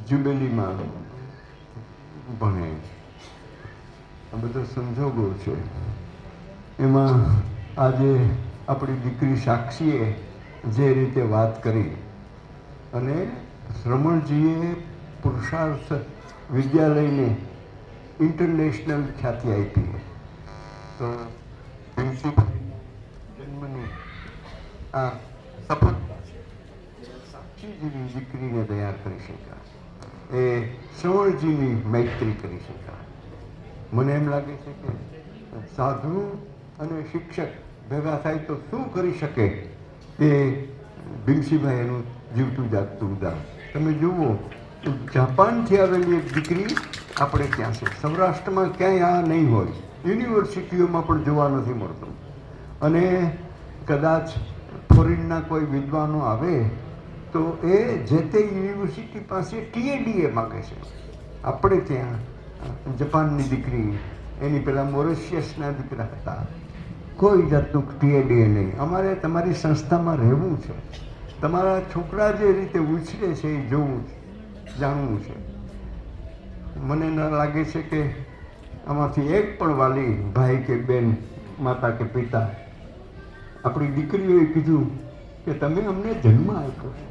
Speaker 6: જ્યુબેલીમાં ભણે. આ બધા સંજોગો છે. એમાં આજે આપણી દીકરી સાક્ષીએ જે રીતે વાત કરી, અને શ્રમણજીએ પુરુષાર્થ વિદ્યાલયને ઇન્ટરનેશનલ ખ્યાતિ આપી, તો જન્મની આ
Speaker 8: શપથ સાક્ષી જેવી દીકરીને તૈયાર કરી શક્યા, એ શ્રવણજીની મૈત્રી કરી શક્યા. મને એમ લાગે છે કે સાધુ અને શિક્ષક ભેગા થાય તો શું કરી શકે, એ ભીમસિંહભાઈ એનું જીવતું જાગતું ઉદાહરણ. તમે જુઓ તો જાપાનથી આવેલી એક દીકરી આપણે ત્યાં છે, સૌરાષ્ટ્રમાં ક્યાંય આ નહીં હોય, યુનિવર્સિટીઓમાં પણ જોવા નથી મળતું. અને કદાચ ફોરેનના કોઈ વિદ્વાનો આવે તો એ જે તે યુનિવર્સિટી પાસે TADA માગે છે. આપણે ત્યાં જાપાનની દીકરી, એની પહેલાં મોરિશિયસના દીકરા હતા, કોઈ જાતનું TADA નહીં. અમારે તમારી સંસ્થામાં રહેવું છે, તમારા છોકરા જે રીતે ઉછરે છે એ જોવું જાણવું છે. મને ન લાગે છે કે આમાંથી એક પણ વાલી ભાઈ કે બેન, માતા કે પિતા, આપણી દીકરીઓએ કીધું કે તમે અમને જન્મ આપ્યો છે,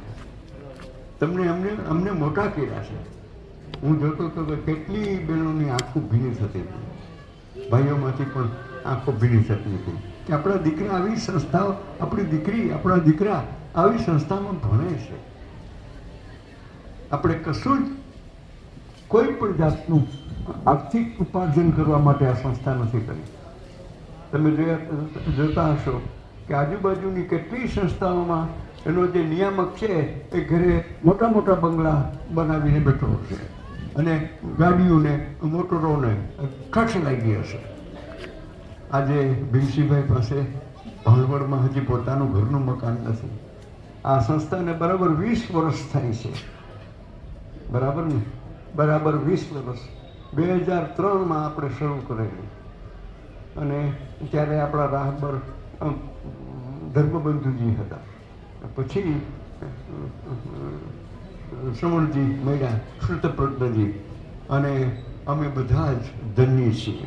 Speaker 8: અમને મોટા કર્યા છે. હું જોતો હતો કે કેટલી બહેનોની આંખો ભીની થતી હતી, ભાઈઓમાંથી પણ આંખો ભીની થતી હતી કે આપણા દીકરા આવી સંસ્થાઓ, આપણી દીકરી, આપણા દીકરા આવી સંસ્થામાં ભણે છે. આપણે કશું જ કોઈ પણ જાતનું આર્થિક ઉપાર્જન કરવા માટે આ સંસ્થા નથી કરી. તમે જોતા હશો કે આજુબાજુની કેટલી સંસ્થાઓમાં એનો જે નિયામક છે એ ઘરે મોટા મોટા બંગલા બનાવીને બેઠો હશે અને ગાડીઓને, મોટરોને ઠઠ લાગી હશે. આજે ભીમસિંહભાઈ પાસે ભાણવડમાં હજી પોતાનું ઘરનું મકાન નથી. આ સંસ્થાને બરાબર 20 વર્ષ થાય છે. બરાબર ને? બરાબર 20 વર્ષ. 2003માં આપણે શરૂ કરેલું અને ત્યારે આપણા રાહબર ધર્મબંધુજી હતા. પછી શ્રવણજી મળ્યા, શ્રુતપ્રજ્ઞજી, અને અમે બધા જ ધન્ય છીએ.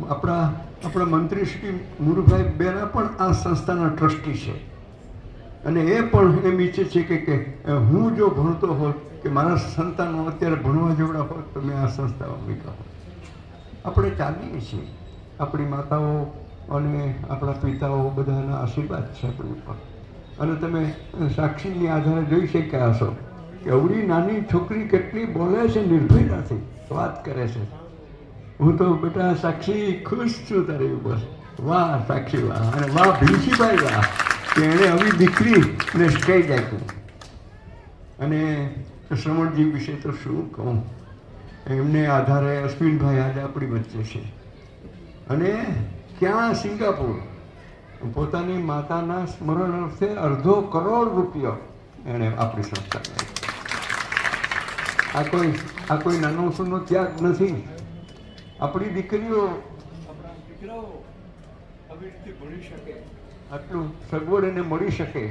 Speaker 8: આપણા મંત્રી શ્રી મુરુભાઈ બેરા પણ આ સંસ્થાના ટ્રસ્ટી છે અને એ પણ એમ ઈચ્છે છે કે હું જો ભણતો હોત કે મારા સંતાનો અત્યારે ભણવા જેવડા હોત તો મેં આ સંસ્થામાં મૂક્યા હોત. આપણે ચાલીએ છીએ, આપણી માતાઓ અને આપણા પિતાઓ બધાના આશીર્વાદ છે આપણી ઉપર. અને તમે સાક્ષીની આધારે જોઈ શક્યા હશો કે અવળી નાની છોકરી કેટલી બોલે છે, નિર્ભયતાથી વાત કરે છે. હું તો બેટા સાક્ષી ખુશ છું તારી ઉપર. વાહ સાક્ષી વાહ, અને વાહ ભીમસિંહભાઈ વાહ કે એણે આવી દીકરીને સ્ટેજ આપ્યું. અને શ્રવણજી વિશે તો શું કહું, એમને આધારે અશ્વિનભાઈ આજે આપણી વચ્ચે છે. અને ક્યાં સિંગાપુર પોતાની માતાના સ્મરણ અર્થે ₹2.5 કરોડ એણે આપણી સંસ્થાને. આ કોઈ નાનો સૂનો ત્યાગ નથી. આપણી દીકરાઓ આવી રીતે ભણી શકે, આટલું સગવડ એને મળી શકે,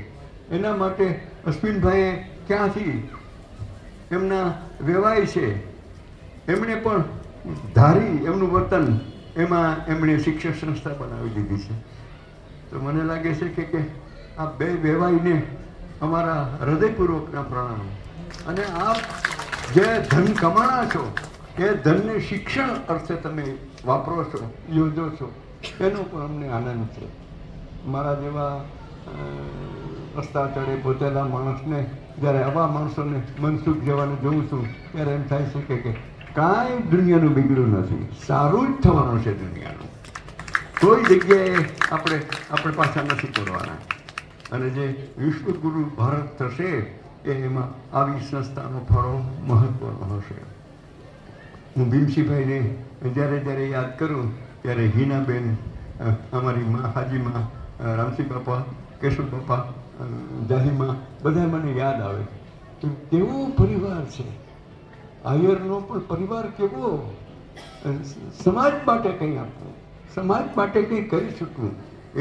Speaker 8: એના માટે અશ્વિનભાઈએ ક્યાંથી એમના વેવાય છે એમણે પણ ધારી એમનું વર્તન, એમાં એમણે શિક્ષક સંસ્થા બનાવી દીધી છે. તો મને લાગે છે કે આ બે વેવાઈને અમારા હૃદયપૂર્વકના પ્રણામ. અને આપ જે ધન કમાણા છો એ ધનને શિક્ષણ અર્થે તમે વાપરો છો, યોજો છો, એનો પણ અમને આનંદ છે. મારા જેવા રસ્તા ચડે પોતેલા માણસને જ્યારે આવા માણસોને મનસુખ જેવાને જોઉં છું ત્યારે એમ થાય છે કે કાંઈ દુનિયાનું બિગડ્યું નથી, સારું જ થવાનું છે દુનિયાનું. કોઈ જગ્યાએ આપણે પાછા નથી પડવાના. અને જે વિશ્વગુરુ ભારત થશે એ એમાં આવી સંસ્થાનો ફાળો મહત્વનો હશે. હું ભીમસિંહભાઈને જ્યારે યાદ કરું ત્યારે હિનાબેન, અમારી મા હાજીમાં, રામસિંહ બાપા, કેશવ બાપા, જાહીમાં, બધા મને યાદ આવે. કેવો પરિવાર છે આયરનો, પણ પરિવાર કેવો, સમાજ માટે કંઈ આપવું, સમાજ માટે કંઈ કરી શકવું,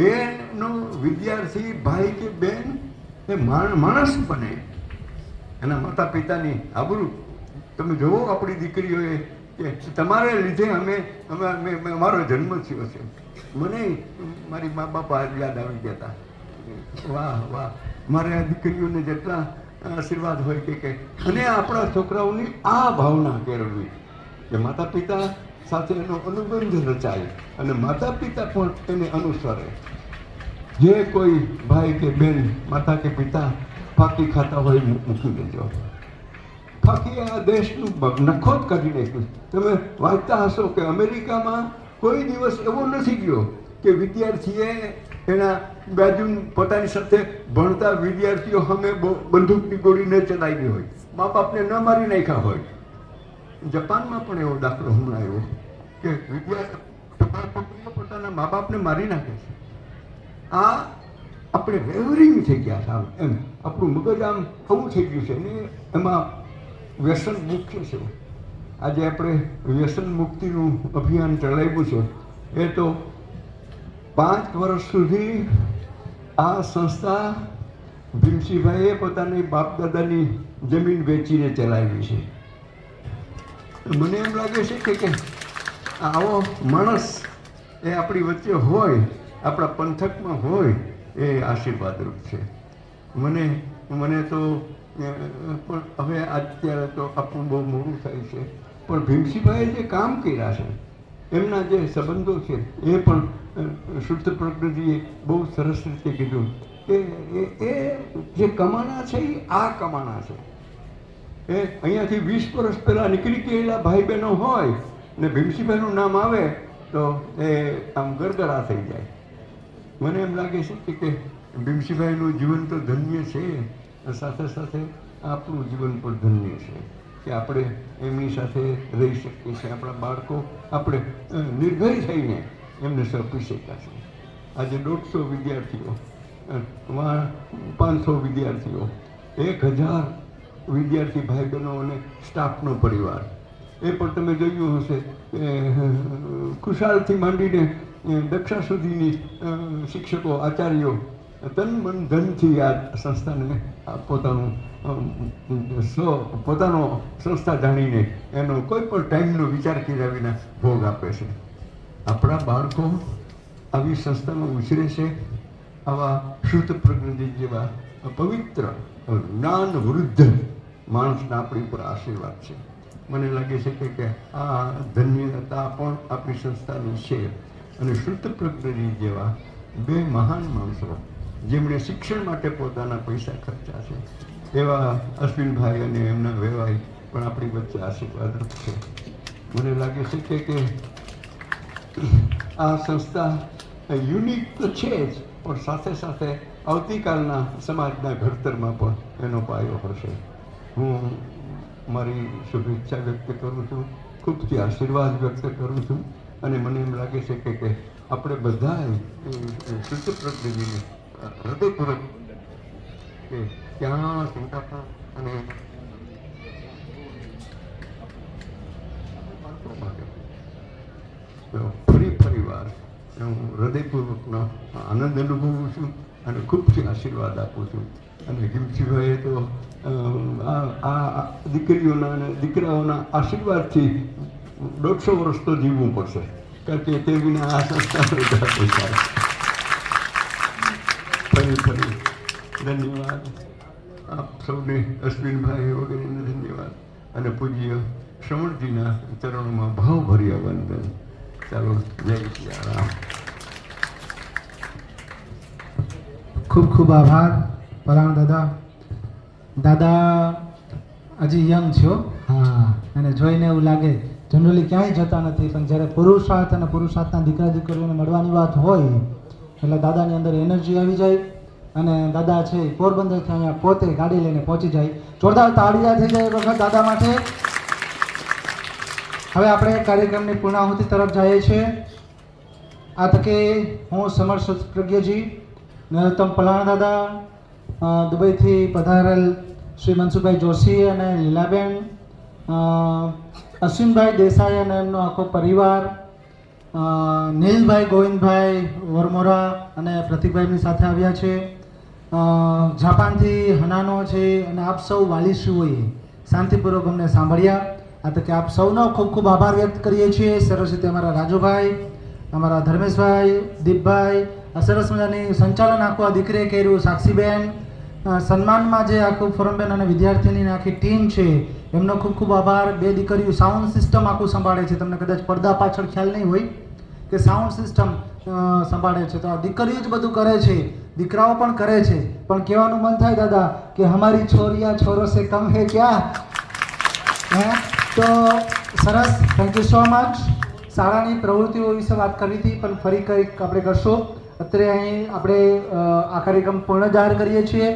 Speaker 8: એનો વિદ્યાર્થી ભાઈ કે બેન એ માણસ બને, એના માતા પિતાની આબરૂ. તમે જુઓ આપણી દીકરીઓએ કે તમારે લીધે અમારો જન્મ થયો છે. મને મારી મા બાપા યાદ આવી ગયા હતા. વાહ વાહ, મારે આ દીકરીઓને જેટલા આશીર્વાદ હોય કે અને આપણા છોકરાઓની આ ભાવના કેળવવી કે માતા પિતા સાથે એનો અનુબંધ રચાય અને માતા પિતા પણ એને અનુસરે. જે કોઈ ભાઈ કે બેન, માતા કે પિતા ફાંકી ખાતા હોય મૂકી દેજો. ફાંકી આ દેશનું નખો જ કાઢી નાખ્યું. તમે વાંચતા હશો કે અમેરિકામાં કોઈ દિવસ એવો નથી ગયો કે વિદ્યાર્થીએ એના બાજુ પોતાની સાથે ભણતા વિદ્યાર્થીઓ સામે બંદૂકની ગોળી ન ચલાવી હોય, મા બાપને ન મારી નાખ્યા હોય. જાપાનમાં પણ એવો દાખલો હમણાં આવ્યો કે વિદ્યાર્થી પોતાના મા બાપને મારી નાખે છે. આ આપણે વેવરિંગ થઈ ગયા છે. એમ આપણું મગજ આમ આવું થઈ ગયું છે ને એમાં વ્યસન મુક્ત છે. આજે આપણે વ્યસન મુક્તિનું અભિયાન ચલાવ્યું છે. એ તો 5 વર્ષ સુધી આ સંસ્થા ભીમસિંહભાઈએ પોતાની બાપ દાદાની જમીન વેચીને ચલાવી છે. મને એમ લાગે છે કે આવો માણસ એ આપણી વચ્ચે હોય, આપણા પંથકમાં હોય, એ આશીર્વાદરૂપ છે. મને તો પણ હવે અત્યારે તો આપણું બહુ મોડું થાય છે, પણ ભીમસિંહભાઈએ જે કામ કર્યા છે, એમના જે સંબંધો છે, એ પણ શુદ્ધ પ્રજ્ઞજીએ બહુ સરસ રીતે કીધું કે એ જે કમાણા છે એ આ કમાણા છે. એ અહીંયાથી 20 વર્ષ પહેલાં નીકળી ગયેલા ભાઈ બહેનો હોય ને ભીમસિંહભાઈનું નામ આવે તો એ આમ ગરગરા થઈ જાય. મને એમ લાગે છે કે ભીમસિંહભાઈનું જીવન તો ધન્ય છે, સાથે સાથે આપણું જીવન પણ ધન્ય છે કે આપણે એમની સાથે રહી શકીએ છીએ. આપણા બાળકો આપણે નિર્ભય થઈને એમને સોંપી શક્યા છે. આજે 150 વિદ્યાર્થીઓ, 500 વિદ્યાર્થીઓ, 1000 વિદ્યાર્થી ભાઈ બહેનો અને સ્ટાફનો પરિવાર. એ પણ તમે જોયું હશે કે ખુશાલથી માંડીને દક્ષા સુધીની શિક્ષકો, આચાર્યો તન મન ધનથી આ સંસ્થાને પોતાનો સંસ્થા જાણીને એનો કોઈ પણ ટાઈમનો વિચાર કર્યા વિના ભોગ આપે છે. આપણા બાળકો આવી સંસ્થામાં ઉછરે છે. આવા શુદ્ધ પ્રજ્ઞજી જેવા પવિત્ર જ્ઞાન વૃદ્ધ માણસના આપણી ઉપર આશીર્વાદ છે. મને લાગે છે કે આ ધન્યતા પણ આપણી સંસ્થાની છે. અને શુદ્ધ પ્રજ્ઞજી જેવા 2 મહાન માણસો જેમણે શિક્ષણ માટે પોતાના પૈસા ખર્ચા છે, એવા અશ્વિનભાઈ અને એમના વેવાઈ પણ આપણી વચ્ચે આશીર્વાદરૂપ છે. મને લાગે છે કે આ સંસ્થા યુનિક તો છે જ, પણ સાથે સાથે આવતીકાલના સમાજના ઘડતરમાં પણ એનો પાયો હશે. હું મારી શુભેચ્છા વ્યક્ત કરું છું, ખૂબથી આશીર્વાદ વ્યક્ત કરું છું. અને મને એમ લાગે છે કે આપણે બધાએ શુદ્ધ પ્રજ્ઞજીને હૃદયપૂર્વક કે ત્યાં ચિંતા અને ફરી વાર હું હૃદયપૂર્વકનો આનંદ અનુભવું છું અને ખૂબથી આશીર્વાદ આપું છું. અને ભીમસિંહભાઈએ તો આ દીકરીઓના અને દીકરાઓના આશીર્વાદથી 150 વર્ષ તો જીવવું પડશે, કારણ કે તે વિના આ સંસ્થા ફરી ધન્યવાદ આપ સૌને, અશ્વિનભાઈ વગેરેને ધન્યવાદ અને પૂજ્ય શ્રવણજીના ચરણોમાં ભાવભર્યા વંદન. ચાલો, જય સિયારામ.
Speaker 1: ખૂબ ખૂબ આભાર પલાણ દાદા. દાદા હજી યંગ છો. હા, અને જોઈને એવું લાગે જનરલી ક્યાંય જતા નથી, પણ જ્યારે પુરુષાર્થ અને પુરુષાર્થના દીકરા દીકરીઓને મળવાની વાત હોય એટલે દાદાની અંદર એનર્જી આવી જાય. અને દાદા છે પોરબંદરથી અહીંયા પોતે ગાડી લઈને પહોંચી જાય. જોરદાર તાળીયા થઈ જાય એક વખત દાદા માટે. હવે આપણે કાર્યક્રમની પૂર્ણાહુતિ તરફ જઈએ છીએ. આ તકે હું સમર્થ પ્રજ્ઞજી, નરોત્તમ પલાણ દાદા, દુબઈથી પધારેલ શ્રી મનસુખભાઈ જોશી અને લીલાબેન, અશ્વિનભાઈ દેસાઈ અને એમનો આખો પરિવાર, નીલભાઈ ગોવિંદભાઈ વરમોરા અને પ્રતિકભાઈની સાથે આવ્યા છે. જાપાનથી હનાનો છે અને આપ સૌ વાલીશ્રીઓએ શાંતિપૂર્વક અમને સાંભળ્યા. આ તકે આપ સૌનો ખૂબ ખૂબ આભાર વ્યક્ત કરીએ છીએ. સરસ રીતે અમારા રાજુભાઈ, અમારા ધર્મેશભાઈ, દીપભાઈ, આ સરસ મજાની સંચાલન આખું આ દીકરીએ કર્યું. સાક્ષીબેન, સન્માનમાં જે આખું ફોરમબેન અને વિદ્યાર્થીની આખી ટીમ છે એમનો ખૂબ ખૂબ આભાર. 2 દીકરીઓ સાઉન્ડ સિસ્ટમ આખું સંભાળે છે. તમને કદાચ પડદા પાછળ ખ્યાલ નહીં હોય કે સાઉન્ડ સિસ્ટમ સંભાળે છે. તો આ દીકરીઓ જ બધું કરે છે, દીકરાઓ પણ કરે છે, પણ કહેવાનું મન થાય દાદા કે હમારી છોરિયા છોરો સે કમ હે ક્યાં. હે તો સરસ, થેન્ક યુ સો મચ. શાળાની પ્રવૃત્તિઓ વિશે વાત કરવી હતી, પણ ફરી કંઈક આપણે કરશું. અત્યારે અહીં આપણે આ કાર્યક્રમ પૂર્ણ જાહેર કરીએ છીએ.